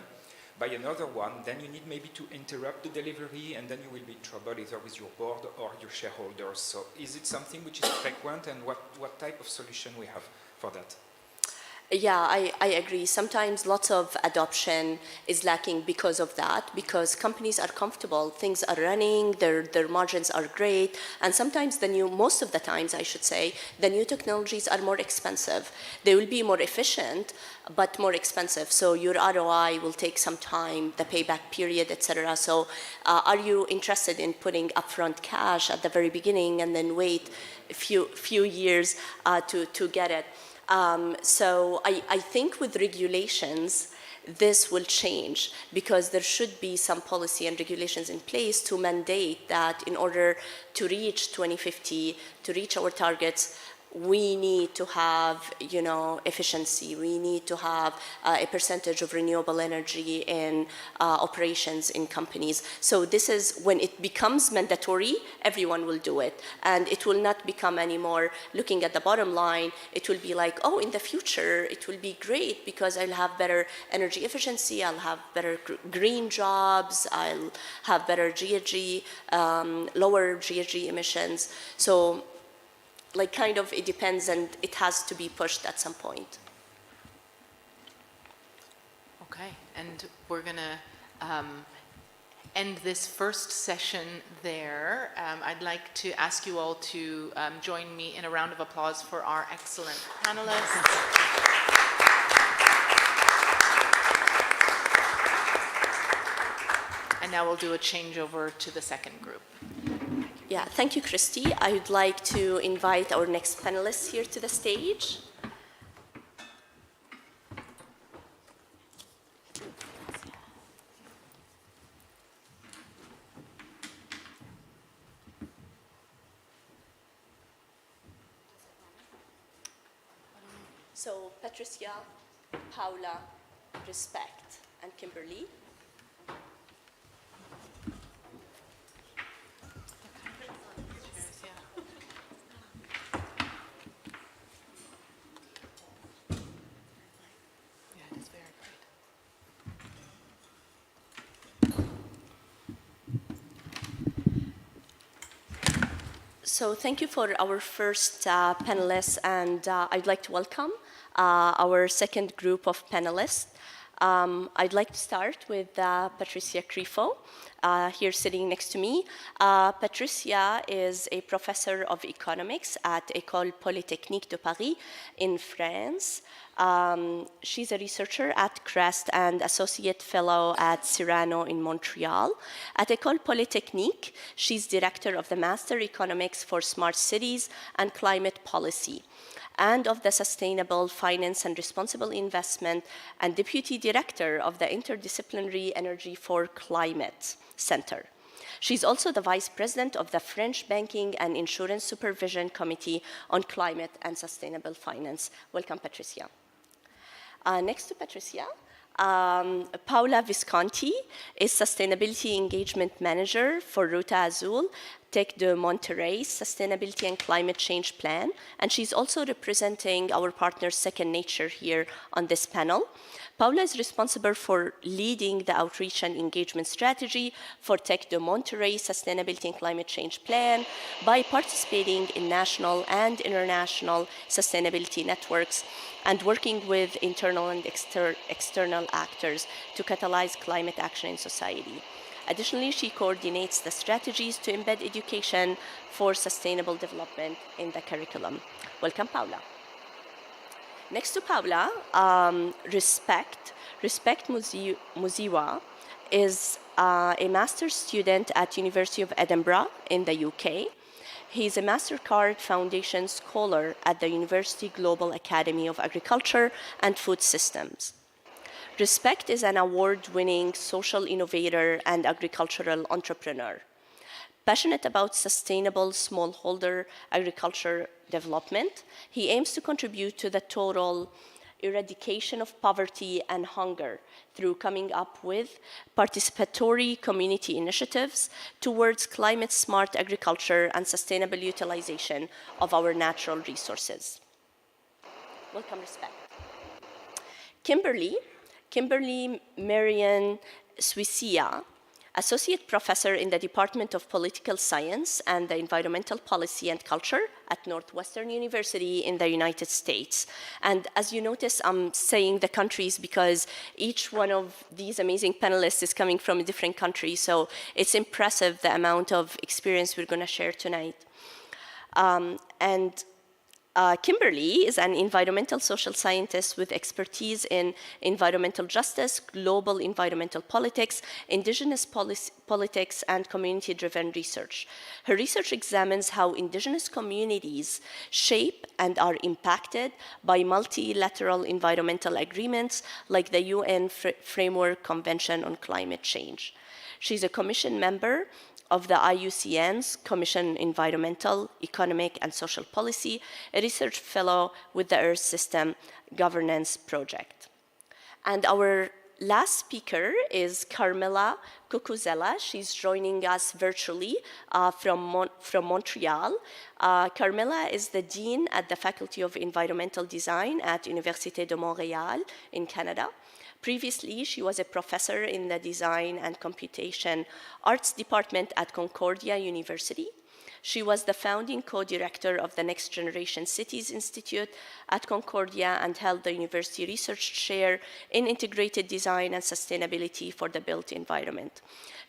by another one, then you need maybe to interrupt the delivery, and then you will be in trouble either with your board or your shareholders. So is it something which is frequent, and what type of solution we have for that? Yeah, I agree. Sometimes lots of adoption is lacking because of that, because companies are comfortable, things are running, their margins are great, and sometimes most of the times I should say, the new technologies are more expensive. They will be more efficient, but more expensive. So your ROI will take some time, the payback period, etc. So are you interested in putting upfront cash at the very beginning and then wait a few years to get it? So I think with regulations, this will change, because there should be some policy and regulations in place to mandate that in order to reach 2050, to reach our targets, we need to have, efficiency. We need to have a percentage of renewable energy in operations in companies. So this is when it becomes mandatory, everyone will do it. And it will not become anymore looking at the bottom line. It will be like, oh, in the future, it will be great because I'll have better energy efficiency, I'll have better green jobs, I'll have better GHG, lower GHG emissions. So kind of it depends, and it has to be pushed at some point. Okay, and we're gonna end this first session there. I'd like to ask you all to join me in a round of applause for our excellent panelists. And now we'll do a changeover to the second group. Yeah, thank you, Christy. I would like to invite our next panelists here to the stage. So, Patricia, Paola, Respect, and Kimberly. So thank you for our first panelists, and I'd like to welcome our second group of panelists. I'd like to start with Patricia Crifo, here sitting next to me. Patricia is a professor of economics at École Polytechnique de Paris in France. She's a researcher at CREST and associate fellow at Cyrano in Montreal. At École Polytechnique, she's director of the Master Economics for Smart Cities and Climate Policy, and of the Sustainable Finance and Responsible Investment, and Deputy Director of the Interdisciplinary Energy for Climate Center. She's also the Vice President of the French Banking and Insurance Supervision Committee on Climate and Sustainable Finance. Welcome, Patricia. Next to Patricia, Paola Visconti is Sustainability Engagement Manager for Ruta Azul, Tec de Monterrey's Sustainability and Climate Change Plan, and she's also representing our partner Second Nature here on this panel. Paola is responsible for leading the outreach and engagement strategy for Tec de Monterrey's Sustainability and Climate Change Plan by participating in national and international sustainability networks and working with internal and external actors to catalyze climate action in society. Additionally, she coordinates the strategies to embed education for sustainable development in the curriculum. Welcome, Paola. Next to Paola, Respect Musiyiwa is a master's student at University of Edinburgh in the UK. He's a MasterCard Foundation Scholar at the University Global Academy of Agriculture and Food Systems. Respect is an award-winning social innovator and agricultural entrepreneur. Passionate about sustainable smallholder agriculture development, he aims to contribute to the total eradication of poverty and hunger through coming up with participatory community initiatives towards climate-smart agriculture and sustainable utilization of our natural resources. Welcome, Respect. Kimberly Marion Suiseeya, Associate Professor in the Department of Political Science and the Environmental Policy and Culture at Northwestern University in the United States. And as you notice, I'm saying the countries because each one of these amazing panelists is coming from a different country, so it's impressive the amount of experience we're going to share tonight. And Kimberly is an environmental social scientist with expertise in environmental justice, global environmental politics, indigenous politics, and community-driven research. Her research examines how indigenous communities shape and are impacted by multilateral environmental agreements like the UN Framework Convention on Climate Change. She's a commission member of the IUCN's Commission on Environmental, Economic, and Social Policy, a research fellow with the Earth System Governance Project. And our last speaker is Carmela Cucuzzella. She's joining us virtually from Montreal. Carmela is the Dean at the Faculty of Environmental Design at Université de Montréal in Canada. Previously, she was a professor in the Design and Computation Arts Department at Concordia University. She was the founding co-director of the Next Generation Cities Institute at Concordia and held the University Research Chair in Integrated Design and Sustainability for the Built Environment.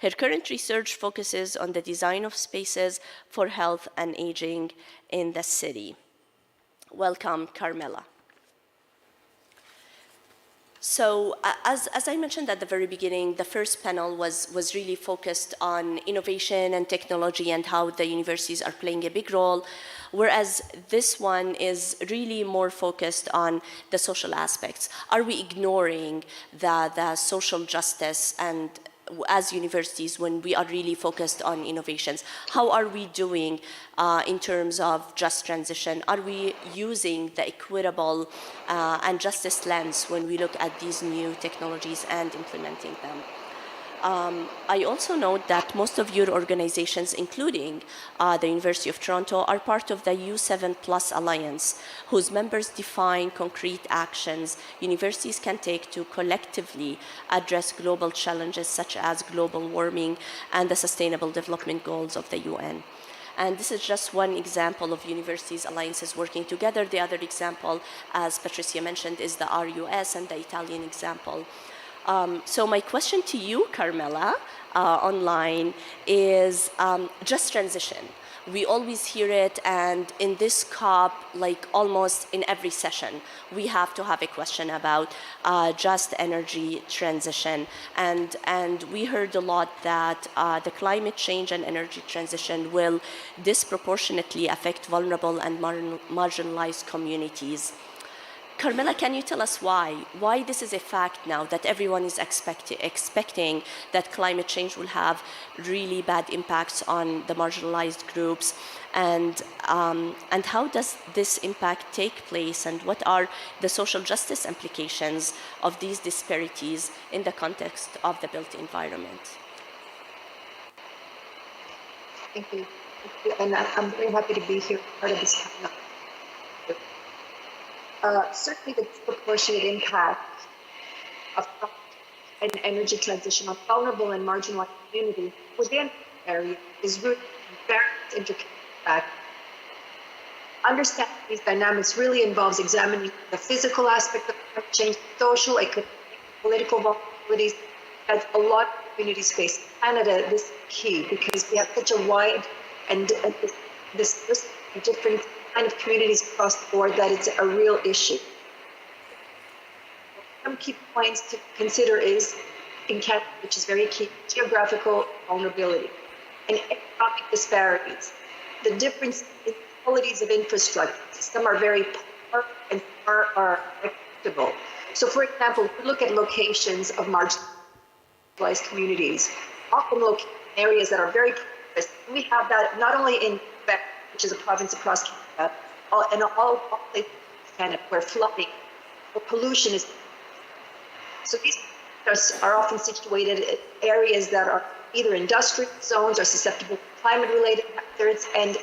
Her current research focuses on the design of spaces for health and aging in the city. Welcome, Carmela. So as I mentioned at the very beginning, the first panel was really focused on innovation and technology and how the universities are playing a big role, whereas this one is really more focused on the social aspects. Are we ignoring the social justice and as universities when we are really focused on innovations? How are we doing in terms of just transition? Are we using the equitable and justice lens when we look at these new technologies and implementing them? I also note that most of your organizations, including the University of Toronto, are part of the U7+ Alliance, whose members define concrete actions universities can take to collectively address global challenges such as global warming and the Sustainable Development Goals of the UN. And this is just one example of universities' alliances working together. The other example, as Patricia mentioned, is the RUS, and the Italian example. So my question to you, Carmela, online, is just transition. We always hear it, and in this COP, like almost in every session, we have to have a question about just energy transition. And we heard a lot that the climate change and energy transition will disproportionately affect vulnerable and marginalized communities. Carmela, can you tell us why this is a fact now that everyone is expecting that climate change will have really bad impacts on the marginalized groups, and how does this impact take place, and what are the social justice implications of these disparities in the context of the built environment? Thank you. And I'm very happy to be here, part of this panel. Certainly the disproportionate impact of an energy transition on vulnerable and marginalized communities within the area is rooted in various interconnected factors. Understanding these dynamics really involves examining the physical aspect of climate change, social, economic, political vulnerabilities that a lot of communities face. In Canada, this is key because we have such a wide and this different kind of communities across the board that it's a real issue. Some key points to consider is, in Canada, which is very key, geographical vulnerability and economic disparities. The difference in qualities of infrastructure. Some are very poor and some are acceptable. So for example, if we look at locations of marginalized communities, often located in areas that are very poor. We have that not only in Quebec, which is a province across Canada, and all places in Canada where flooding or pollution is. So these are often situated in areas that are either industrial zones or susceptible to climate-related hazards. And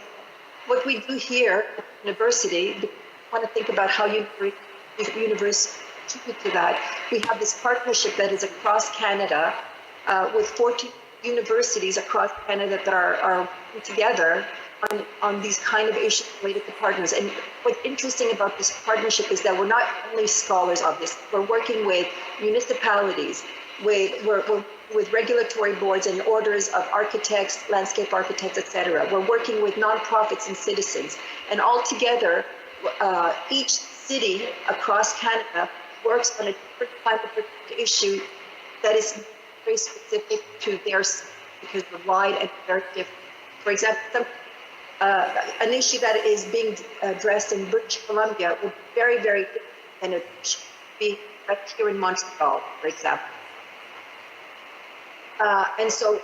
what we do here at the university, we want to think about how universities contribute to that. We have this partnership that is across Canada with 14 universities across Canada that are working together on these kind of issues related to partners. And what's interesting about this partnership is that we're not only scholars of this, we're working with municipalities, with regulatory boards and orders of architects, landscape architects, etc. We're working with nonprofits and citizens. And all together, each city across Canada works on a different climate issue that is very specific to their city because they're wide and very different. For example, an issue that is being addressed in British Columbia would be very, very different than it should be right here in Montreal, for example. And so,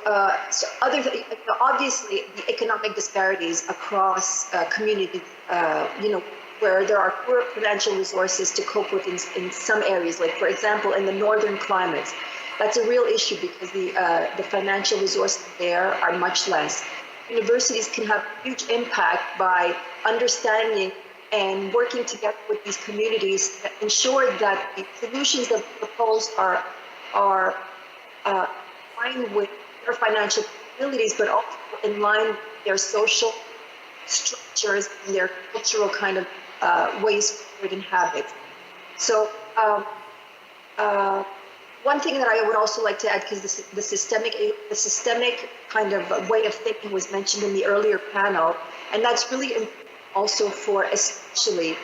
obviously, the economic disparities across communities, where there are poor financial resources to cope with in some areas, like, for example, in the northern climates, that's a real issue because the financial resources there are much less. Universities can have a huge impact by understanding and working together with these communities to ensure that the solutions that we propose are line with their financial capabilities, but also in line with their social structures and their cultural kind of ways of and habits. So one thing that I would also like to add, because the systemic kind of way of thinking was mentioned in the earlier panel, and that's really important also for especially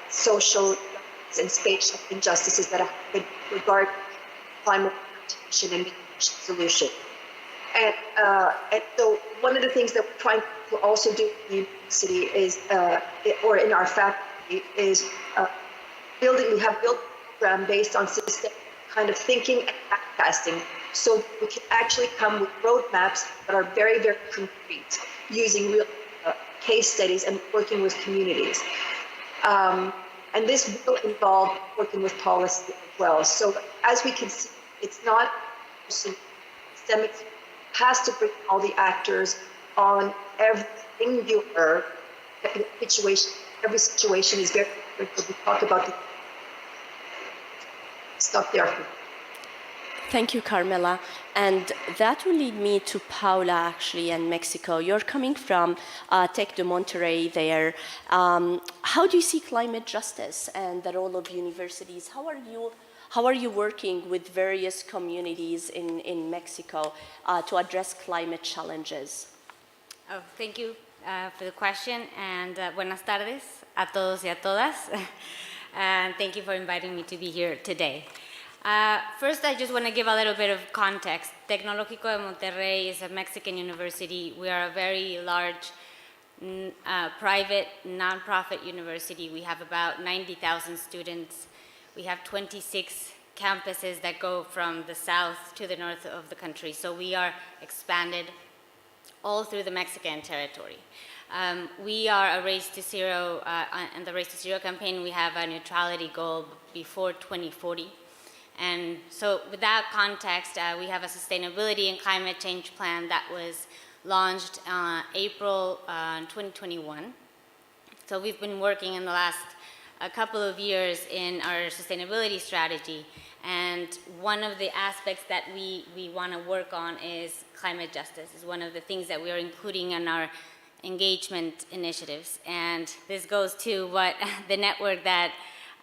social and spatial injustices that have been regarding climate adaptation and solution. And so one of the things that we're trying to also do in the university is, or in our faculty, is we have built a program based on systemic kind of thinking and backcasting, so we can actually come with roadmaps that are very, very concrete, using real case studies and working with communities. And this will involve working with policy as well. So as we can see, it's not systemic, has to bring all the actors on every singular situation. Every situation is very different. We talk about the stuff there. Thank you, Carmela. And that will lead me to Paola, actually, and Mexico. You're coming from Tec de Monterrey there. How do you see climate justice and the role of universities? How are you working with various communities in Mexico to address climate challenges? Oh, thank you for the question, and buenas tardes a todos y a todas. And thank you for inviting me to be here today. First, I just want to give a little bit of context. Tecnológico de Monterrey is a Mexican university. We are a very large private, nonprofit university. We have about 90,000 students. We have 26 campuses that go from the south to the north of the country. So we are expanded all through the Mexican territory. We are a Race to Zero, and the Race to Zero campaign, we have a neutrality goal before 2040. And so with that context, we have a sustainability and climate change plan that was launched April 2021. So we've been working in the last a couple of years in our sustainability strategy, and one of the aspects that we want to work on is climate justice. Is one of the things that we are including in our engagement initiatives, and this goes to what the network that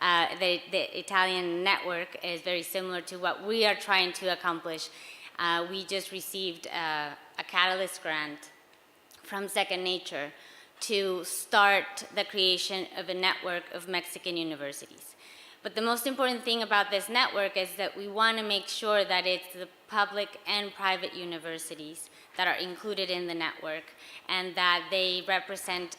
the Italian network is very similar to what we are trying to accomplish. We just received a Catalyst grant from Second Nature to start the creation of a network of Mexican universities. But the most important thing about this network is that we want to make sure that it's the public and private universities that are included in the network, and that they represent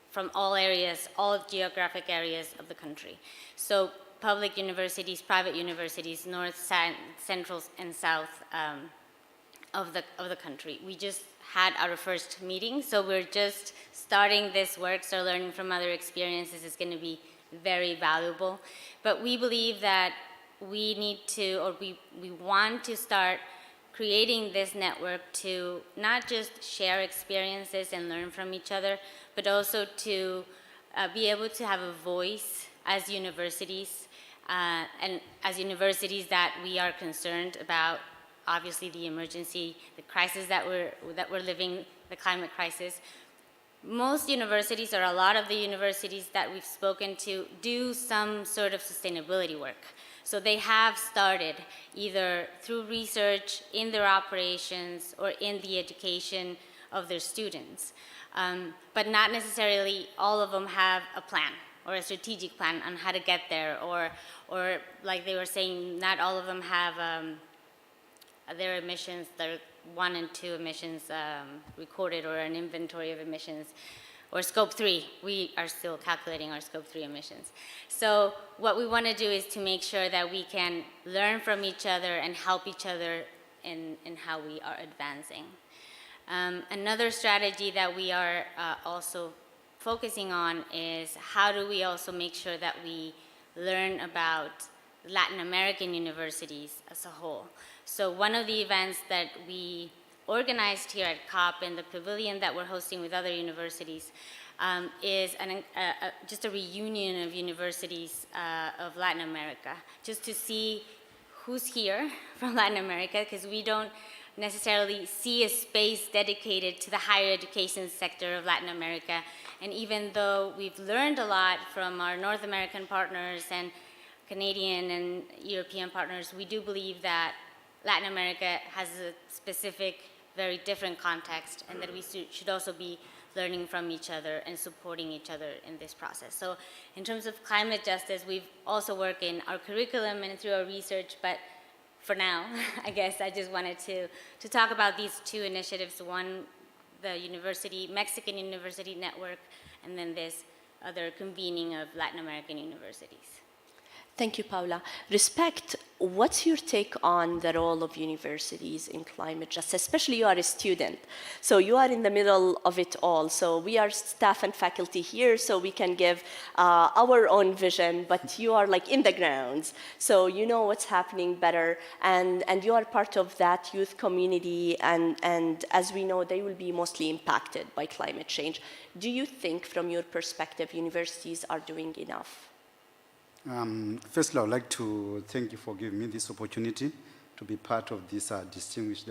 from all areas, all geographic areas of the country. So public universities, private universities, north, central, and south of the country. We just had our first meeting, so we're just starting this work, so learning from other experiences is going to be very valuable. But we believe that we need to, or we want to start creating this network to not just share experiences and learn from each other, but also to be able to have a voice as universities, and as universities that we are concerned about, obviously the emergency, the crisis that we're living, the climate crisis. Most universities, or a lot of the universities that we've spoken to, do some sort of sustainability work. So they have started either through research in their operations or in the education of their students. But not necessarily all of them have a plan or a strategic plan on how to get there, or like they were saying, not all of them have their emissions, their 1 and 2 emissions recorded, or an inventory of emissions, or scope 3. We are still calculating our scope 3 emissions. So what we want to do is to make sure that we can learn from each other and help each other in how we are advancing. Another strategy that we are also focusing on is how do we also make sure that we learn about Latin American universities as a whole. So one of the events that we organized here at COP in the pavilion that we're hosting with other universities is just a reunion of universities of Latin America, just to see who's here from Latin America, because we don't necessarily see a space dedicated to the higher education sector of Latin America. And even though we've learned a lot from our North American partners and Canadian and European partners, we do believe that Latin America has a specific, very different context, and that we should also be learning from each other and supporting each other in this process. So in terms of climate justice, we've also worked in our curriculum and through our research, but for now, I guess I just wanted to talk about these 2 initiatives. One, the Mexican University Network, and then this other convening of Latin American universities. Thank you, Paola. Respect, what's your take on the role of universities in climate justice? Especially you are a student, so you are in the middle of it all. So we are staff and faculty here, so we can give our own vision, but you are like in the grounds, so you know what's happening better, and you are part of that youth community, and as we know, they will be mostly impacted by climate change. Do you think, from your perspective, universities are doing enough? Firstly, I would like to thank you for giving me this opportunity to be part of this distinguished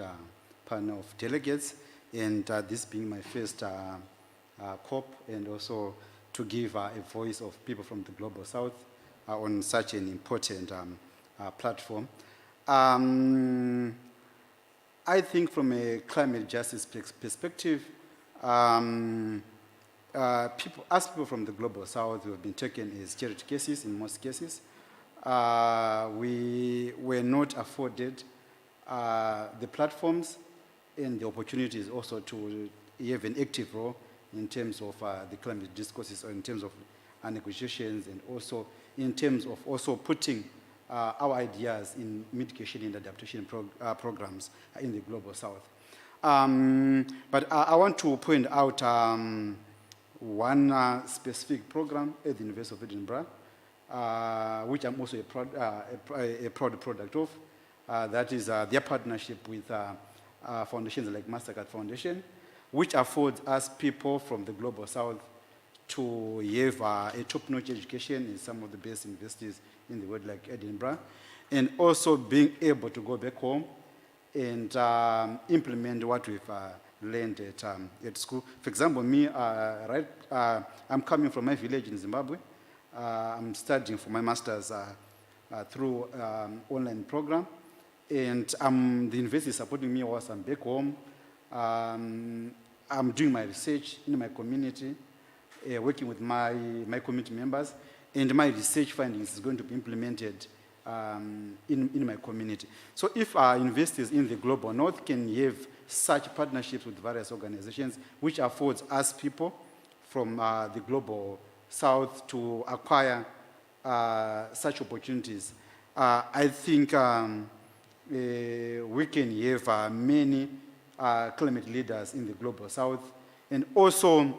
panel of delegates, and this being my first COP, and also to give a voice of people from the Global South on such an important platform. I think from a climate justice perspective, people from the Global South who have been taken as charity cases in most cases. We were not afforded the platforms and the opportunities also to have an active role in terms of the climate discourses, or in terms of negotiations, and also in terms of also putting our ideas in mitigation and adaptation programs in the Global South. But I want to point out one specific program at the University of Edinburgh, which I'm also a proud product of. That is their partnership with foundations like Mastercard Foundation, which affords us people from the Global South to have a top-notch education in some of the best universities in the world, like Edinburgh, and also being able to go back home and implement what we've learned at school. For example, me, I'm coming from my village in Zimbabwe. I'm studying for my master's through online program, and the university is supporting me whilst I'm back home. I'm doing my research in my community, working with my community members, and my research findings is going to be implemented in my community. So if our universities in the Global North can have such partnerships with various organizations, which affords us people from the Global South to acquire such opportunities, I think we can have many climate leaders in the Global South. And also,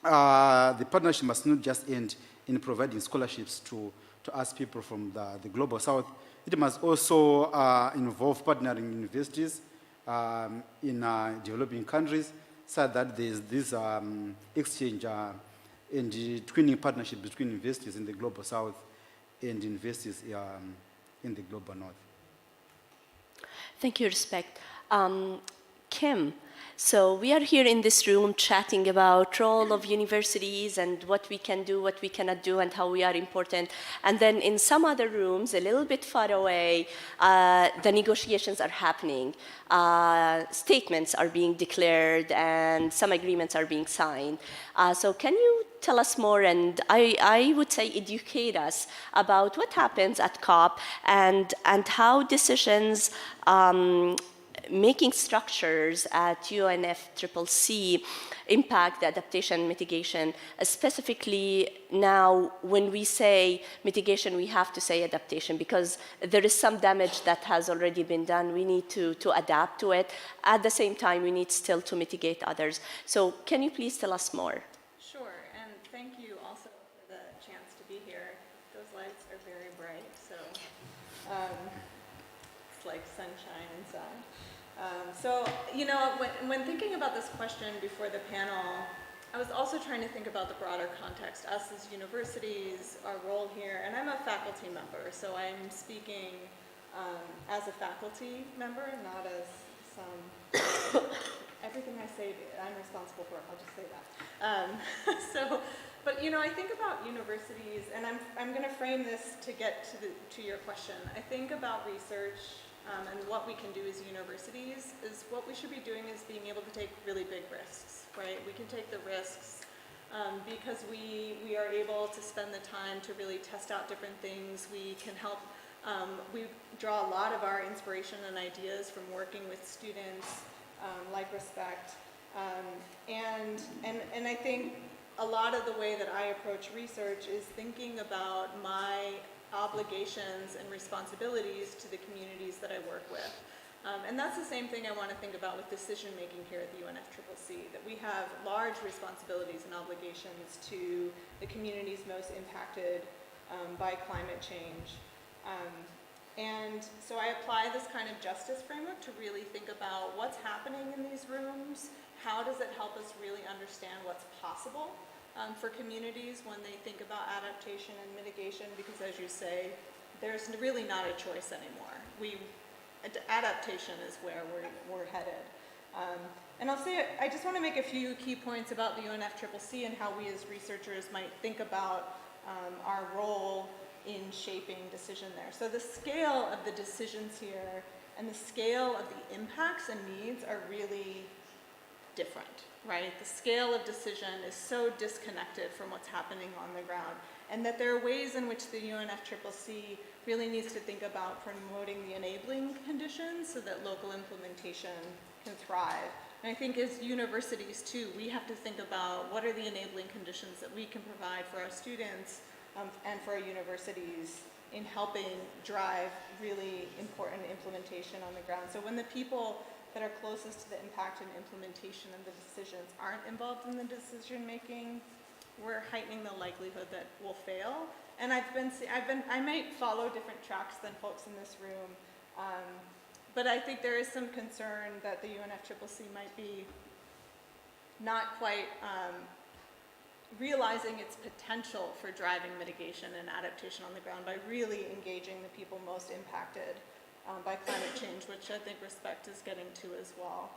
the partnership must not just end in providing scholarships to us people from the Global South. It must also involve partnering universities in developing countries, so that there's this exchange and twinning partnership between universities in the Global South and universities in the Global North. Thank you, Respect. Kim, So we are here in this room chatting about role of universities and what we can do, what we cannot do, and how we are important. And then in some other rooms, a little bit far away, the negotiations are happening. Statements are being declared and some agreements are being signed. So can you tell us more, and I would say educate us about what happens at COP and how decisions making structures at UNFCCC impact the adaptation mitigation, specifically now when we say mitigation, we have to say adaptation because there is some damage that has already been done. We need to adapt to it. At the same time, we need still to mitigate others. So can you please tell us more? Sure, and thank you also for the chance to be here. Those lights are very bright, so it's like sunshine inside. So, you know, when thinking about this question before the panel, I was also trying to think about the broader context, us as universities, our role here, and I'm a faculty member, so I'm speaking as a faculty member, not as some, everything I say I'm responsible for, I'll just say that. But you know, I think about universities, and I'm going to frame this to get to your question. I think about research and what we can do as universities is what we should be doing is being able to take really big risks, right? We can take the risks because we are able to spend the time to really test out different things. We can help, we draw a lot of our inspiration and ideas from working with students like Respect. And I think a lot of the way that I approach research is thinking about my obligations and responsibilities to the communities that I work with. And that's the same thing I want to think about with decision making here at the UNFCCC, that we have large responsibilities and obligations to the communities most impacted by climate change. And so I apply this kind of justice framework to really think about what's happening in these rooms, how does it help us really understand what's possible for communities when they think about adaptation and mitigation, because as you say, there's really not a choice anymore. Adaptation is where we're headed. And I'll say, I just want to make a few key points about the UNFCCC and how we as researchers might think about our role in shaping decision there. So the scale of the decisions here and the scale of the impacts and needs are really different, right? The scale of decision is so disconnected from what's happening on the ground, and that there are ways in which the UNFCCC really needs to think about promoting the enabling conditions so that local implementation can thrive. And I think as universities too, we have to think about what are the enabling conditions that we can provide for our students and for our universities in helping drive really important implementation on the ground. So when the people that are closest to the impact and implementation of the decisions aren't involved in the decision making, we're heightening the likelihood that we'll fail. And I might follow different tracks than folks in this room, but I think there is some concern that the UNFCCC might be not quite realizing its potential for driving mitigation and adaptation on the ground by really engaging the people most impacted by climate change, which I think Respect is getting to as well.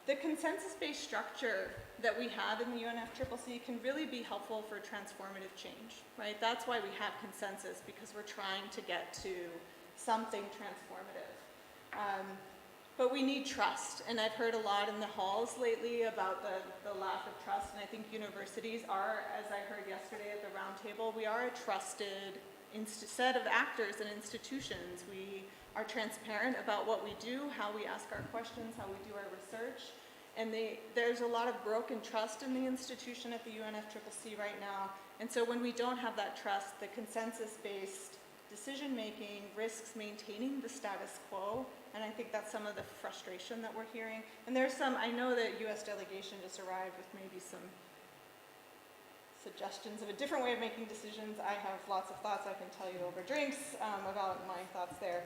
The consensus-based structure that we have in the UNFCCC can really be helpful for transformative change, right? That's why we have consensus, because we're trying to get to something transformative. But we need trust, and I've heard a lot in the halls lately about the lack of trust, and I think universities are, as I heard yesterday at the roundtable, we are a trusted set of actors and institutions. We are transparent about what we do, how we ask our questions, how we do our research, and there's a lot of broken trust in the institution at the UNFCCC right now, and so when we don't have that trust, the consensus-based decision-making risks maintaining the status quo, and I think that's some of the frustration that we're hearing. And there's some, I know the US delegation just arrived with maybe some suggestions of a different way of making decisions. I have lots of thoughts I can tell you over drinks about my thoughts there.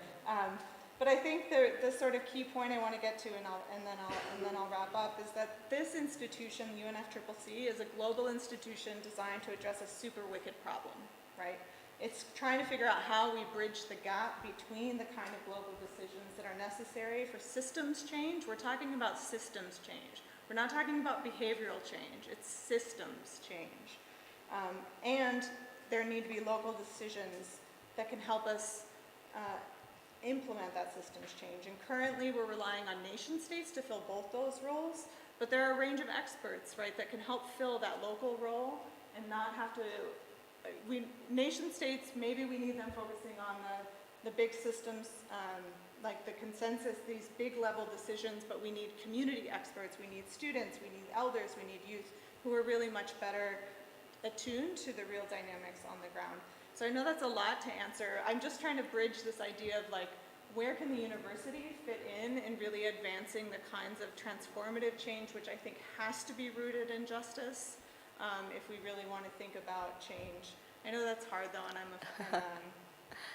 But I think the sort of key point I want to get to, and then I'll wrap up, is that this institution, the UNFCCC, is a global institution designed to address a super wicked problem, right? It's trying to figure out how we bridge the gap between the kind of global decisions that are necessary for systems change. We're talking about systems change. We're not talking about behavioral change. It's systems change. And there need to be local decisions that can help us implement that systems change. And currently we're relying on nation states to fill both those roles, but there are a range of experts, right, that can help fill that local role and not have to, nation states, maybe we need them focusing on the big systems, like the consensus, these big level decisions, but we need community experts, we need students, we need elders, we need youth who are really much better attuned to the real dynamics on the ground. So I know that's a lot to answer. I'm just trying to bridge this idea of like, where can the university fit in really advancing the kinds of transformative change, which I think has to be rooted in justice, if we really want to think about change. I know that's hard though, and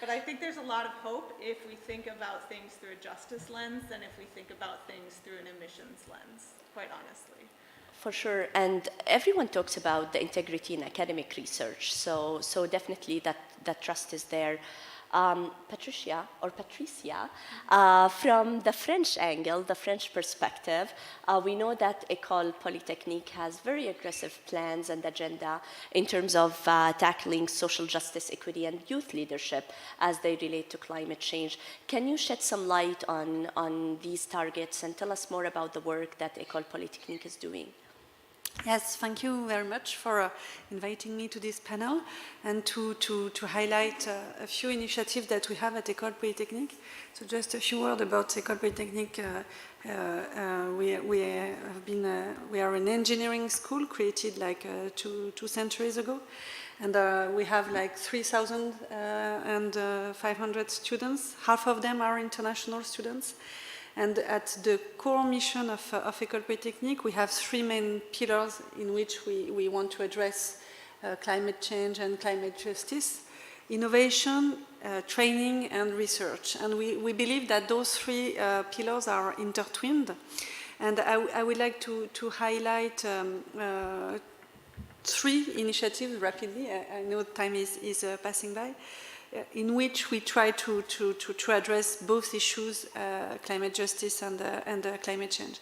but I think there's a lot of hope if we think about things through a justice lens than if we think about things through an emissions lens, quite honestly. For sure, and everyone talks about the integrity in academic research, so definitely that trust is there. Patricia, from the French angle, the French perspective, we know that École Polytechnique has very aggressive plans and agenda in terms of tackling social justice, equity, and youth leadership as they relate to climate change. Can you shed some light on these targets and tell us more about the work that École Polytechnique is doing? Yes, thank you very much for inviting me to this panel and to highlight a few initiatives that we have at École Polytechnique. So just a few words about École Polytechnique. We are an engineering school created like two centuries ago, and we have like 3,500 students. Half of them are international students. And at the core mission of École Polytechnique, we have three main pillars in which we want to address climate change and climate justice: innovation, training, and research. And we believe that those three pillars are intertwined. And I would like to highlight three initiatives rapidly. I know time is passing by. In which we try to address both issues, climate justice and climate change.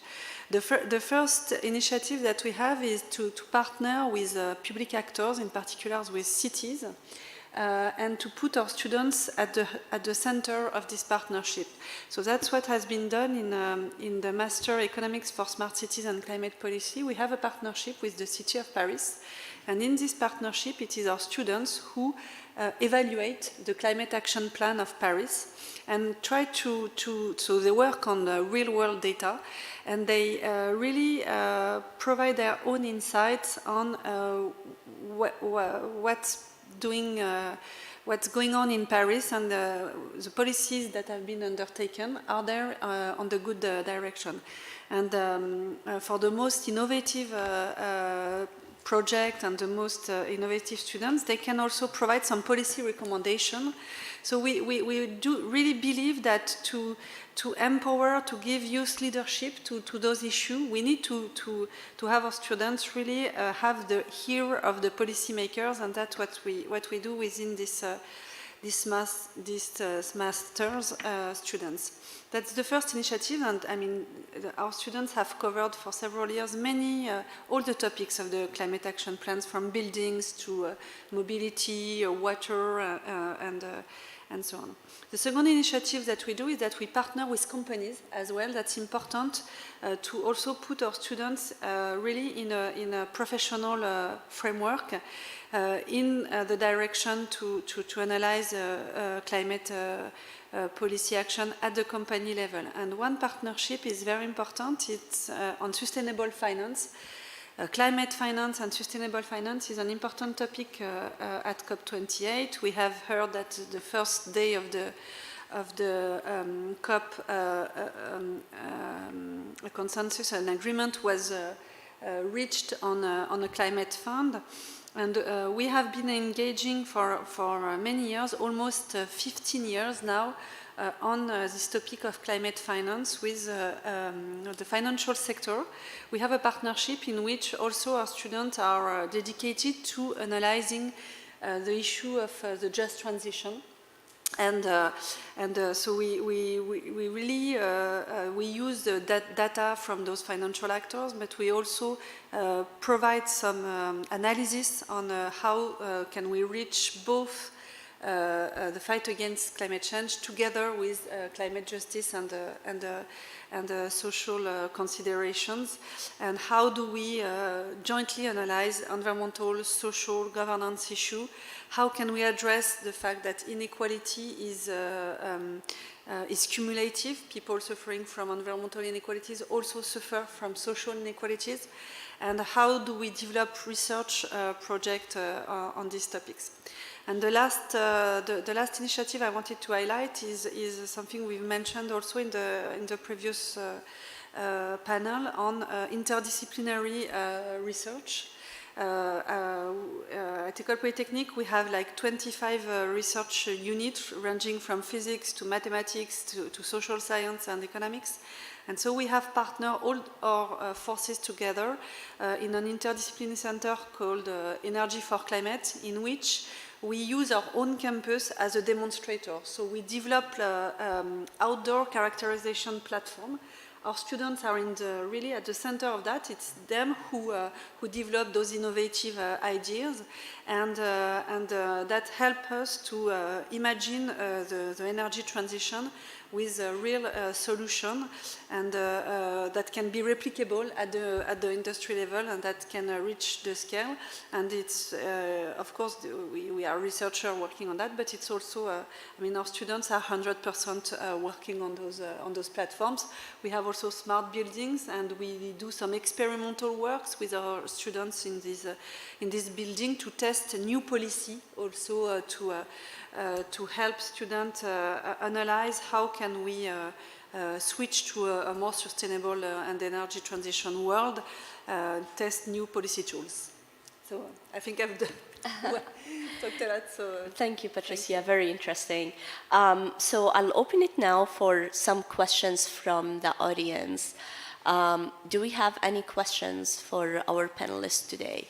The first initiative that we have is to partner with public actors, in particular with cities, and to put our students at the center of this partnership. So that's what has been done in the Master Economics for Smart Cities and Climate Policy. We have a partnership with the city of Paris, and in this partnership it is our students who evaluate the climate action plan of Paris and try so they work on real-world data, and they really provide their own insights on what's going on in Paris, and the policies that have been undertaken are there on the good direction. And for the most innovative project and the most innovative students, they can also provide some policy recommendation. So we do really believe that to empower, to give youth leadership to those issues, we need to have our students really have the ear of the policymakers, and that's what we do within this master's students. That's the first initiative, and I mean, our students have covered for several years all the topics of the climate action plans, from buildings to mobility, water, and so on. The second initiative that we do is that we partner with companies as well. That's important to also put our students really in a professional framework in the direction to analyze climate policy action at the company level. And one partnership is very important. It's on sustainable finance. Climate finance and sustainable finance is an important topic at COP28. We have heard that the first day of the COP, a consensus, an agreement was reached on a climate fund. And we have been engaging for many years, almost 15 years now, on this topic of climate finance with the financial sector. We have a partnership in which also our students are dedicated to analyzing the issue of the just transition. And so we really we use the data from those financial actors, but we also provide some analysis on how can we reach both the fight against climate change together with climate justice and social considerations, and how do we jointly analyze environmental, social, governance issue. How can we address the fact that inequality is cumulative? People suffering from environmental inequalities also suffer from social inequalities. And how do we develop research projects on these topics? And the last initiative I wanted to highlight is something we've mentioned also in the previous panel on interdisciplinary research. At École Polytechnique, we have like 25 research units ranging from physics to mathematics to social science and economics. And so we have partnered all our forces together in an interdisciplinary center called Energy for Climate, in which we use our own campus as a demonstrator. So we develop outdoor characterization platform. Our students are really at the center of that. It's them who develop those innovative ideas, and that help us to imagine the energy transition with a real solution, and that can be replicable at the industry level, and that can reach the scale. And it's of course we are researchers working on that, but it's also I mean, our students are 100% working on those platforms. We have also smart buildings, and we do some experimental works with our students in this building to test a new policy, also to help students analyze how can we switch to a more sustainable and energy transition world, test new policy tools. So I think I've talked a lot. So thank you, Patricia. Very interesting. So I'll open it now for some questions from the audience. Do we have any questions for our panelists today?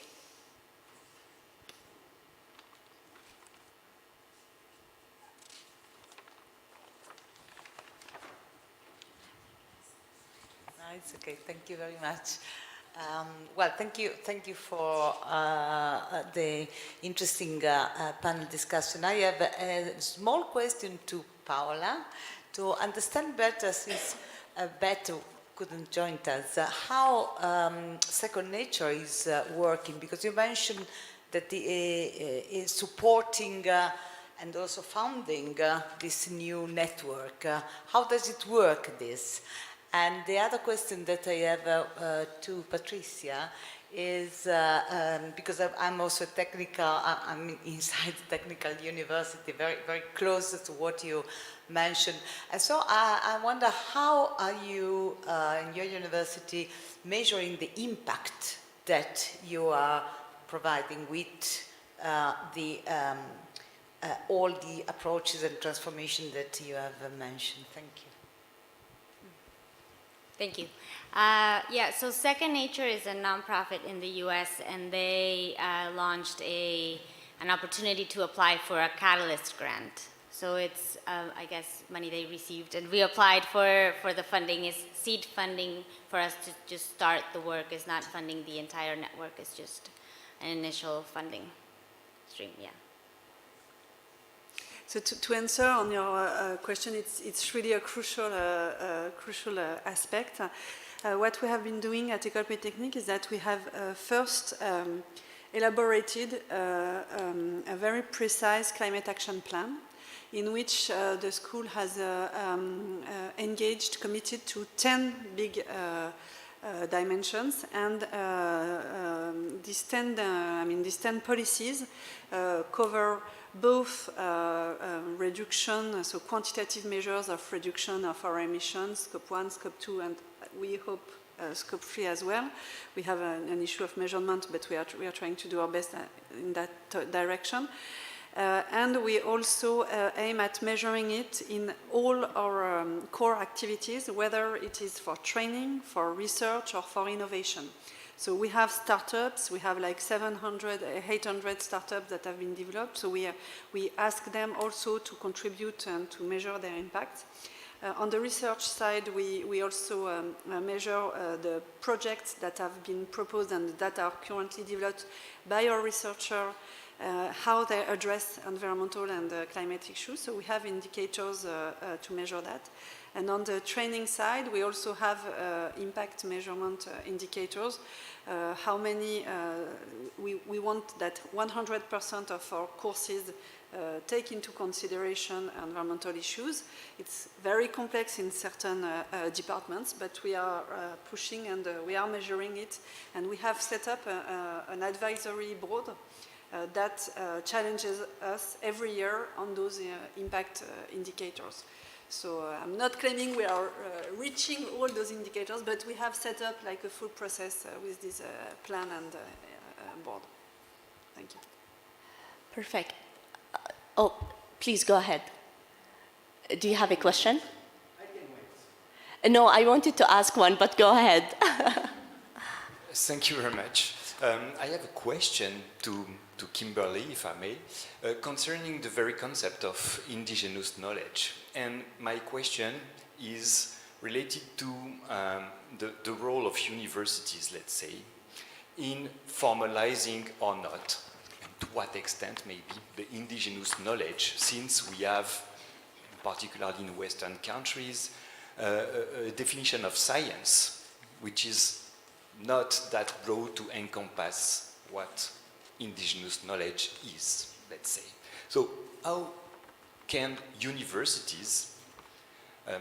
It's okay. Thank you very much. Well, thank you for the interesting panel discussion. I have a small question to Paola to understand better, since Beth couldn't join us, how Second Nature is working, because you mentioned that is supporting and also founding this new network. How does it work, this? And the other question that I have to Patricia is, because I'm also technical, I'm inside the technical university, very, very close to what you mentioned. And so I wonder, how are you in your university measuring the impact that you are providing with all the approaches and transformation that you have mentioned? Thank you. Thank you. Yeah, so Second Nature is a nonprofit in the US, and they launched an opportunity to apply for a Catalyst grant. So it's, I guess, money they received, and we applied for the funding. Is seed funding for us to just start the work. Is not funding the entire network. It's just an initial funding stream, yeah. So to answer on your question, it's really a crucial aspect. What we have been doing at École Polytechnique is that we have first elaborated a very precise climate action plan, in which the school has engaged, committed to 10 big dimensions, and these 10 policies cover both reduction, so quantitative measures of reduction of our emissions, Scope 1, Scope 2, and we hope Scope 3 as well. We have an issue of measurement, but we are trying to do our best in that direction. And we also aim at measuring it in all our core activities, whether it is for training, for research, or for innovation. So we have startups, we have like 700, 800 startups that have been developed. So we ask them also to contribute and to measure their impact. On the research side, we also measure the projects that have been proposed and that are currently developed by our researchers, how they address environmental and climate issues. So we have indicators to measure that. And on the training side, we also have impact measurement indicators. How many, we want that 100% of our courses take into consideration environmental issues. It's very complex in certain departments, but we are pushing and we are measuring it. And we have set up an advisory board that challenges us every year on those impact indicators. So I'm not claiming we are reaching all those indicators, but we have set up like a full process with this plan and board. Thank you. Perfect. Oh, please go ahead. Do you have a question? I can wait. No, I wanted to ask one, but go ahead. Thank you very much. I have a question to Kimberly, if I may, concerning the very concept of indigenous knowledge. And my question is related to the role of universities, let's say, in formalizing or not, and to what extent maybe, the indigenous knowledge, since we have, particularly in Western countries, a definition of science, which is not that broad to encompass what indigenous knowledge is, let's say. So how can universities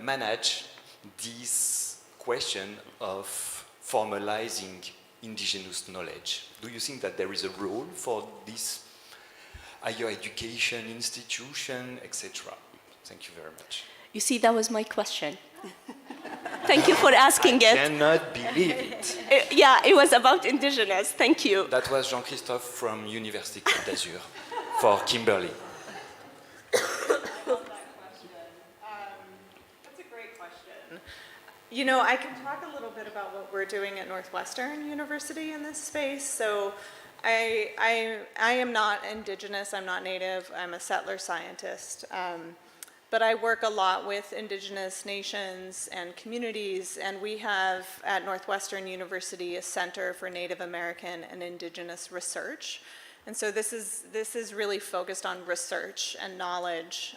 manage this question of formalizing indigenous knowledge? Do you think that there is a role for this higher education institution, etc.? Thank you very much. You see, that was my question. Thank you for asking it. I cannot believe it. Yeah, it was about indigenous. Thank you. That was Jean-Christophe from Université Côte d'Azur for Kimberly. You know, I can talk a little bit about what we're doing at Northwestern University in this space. So I am not indigenous, I'm not native, I'm a settler scientist. But I work a lot with indigenous nations and communities, and we have at Northwestern University a Center for Native American and Indigenous Research. And so this is really focused on research and knowledge.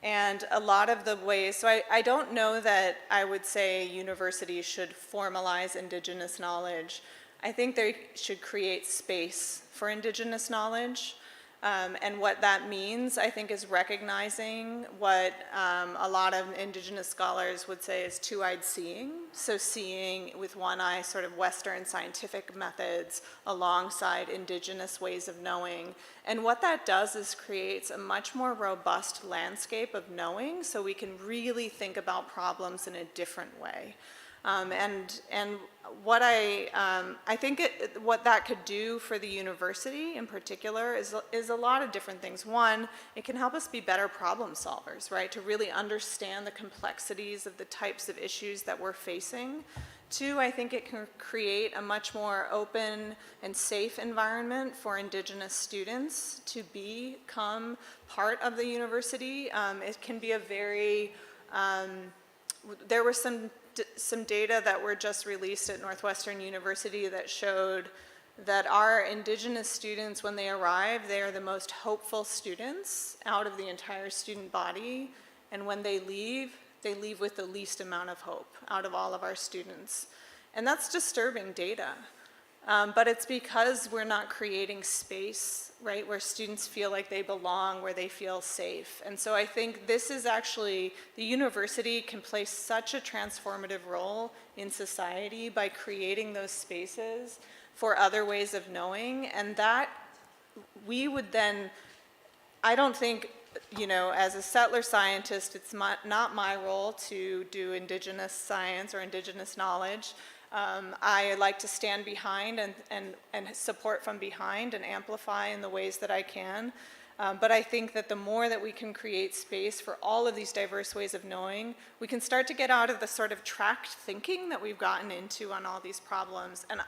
And a lot of the ways, so I don't know that I would say universities should formalize indigenous knowledge. I think they should create space for indigenous knowledge. And what that means, I think, is recognizing what a lot of indigenous scholars would say is two-eyed seeing. So seeing with one eye sort of Western scientific methods alongside indigenous ways of knowing. And what that does is creates a much more robust landscape of knowing, so we can really think about problems in a different way. And what I think what that could do for the university in particular is a lot of different things. One, it can help us be better problem solvers, right? To really understand the complexities of the types of issues that we're facing. Two, I think it can create a much more open and safe environment for indigenous students to become part of the university. It can be a very, there were some data that were just released at Northwestern University that showed that our indigenous students, when they arrive, they are the most hopeful students out of the entire student body. And when they leave with the least amount of hope out of all of our students. And that's disturbing data. But it's because we're not creating space, right, where students feel like they belong, where they feel safe. And so I think this is actually, the university can play such a transformative role in society by creating those spaces for other ways of knowing. And that we would then, I don't think, you know, as a settler scientist, it's not my role to do indigenous science or indigenous knowledge. I like to stand behind and support from behind and amplify in the ways that I can. But I think that the more that we can create space for all of these diverse ways of knowing, we can start to get out of the sort of tracked thinking that we've gotten into on all these problems. And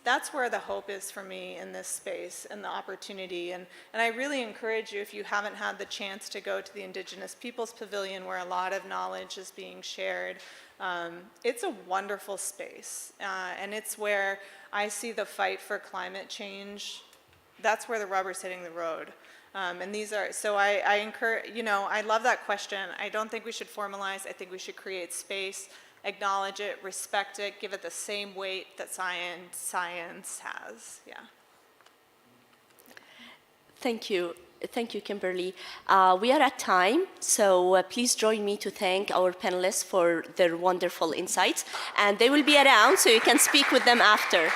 that's where the hope is for me in this space and the opportunity. And I really encourage you, if you haven't had the chance to go to the Indigenous Peoples Pavilion where a lot of knowledge is being shared, it's a wonderful space. And it's where I see the fight for climate change. That's where the rubber's hitting the road. And these are, so I encourage, you know, I love that question. I don't think we should formalize. I think we should create space, acknowledge it, respect it, give it the same weight that science has. Yeah. Thank you. Thank you, Kimberly. We are at time, so please join me to thank our panelists for their wonderful insights. And they will be around, so you can speak with them after.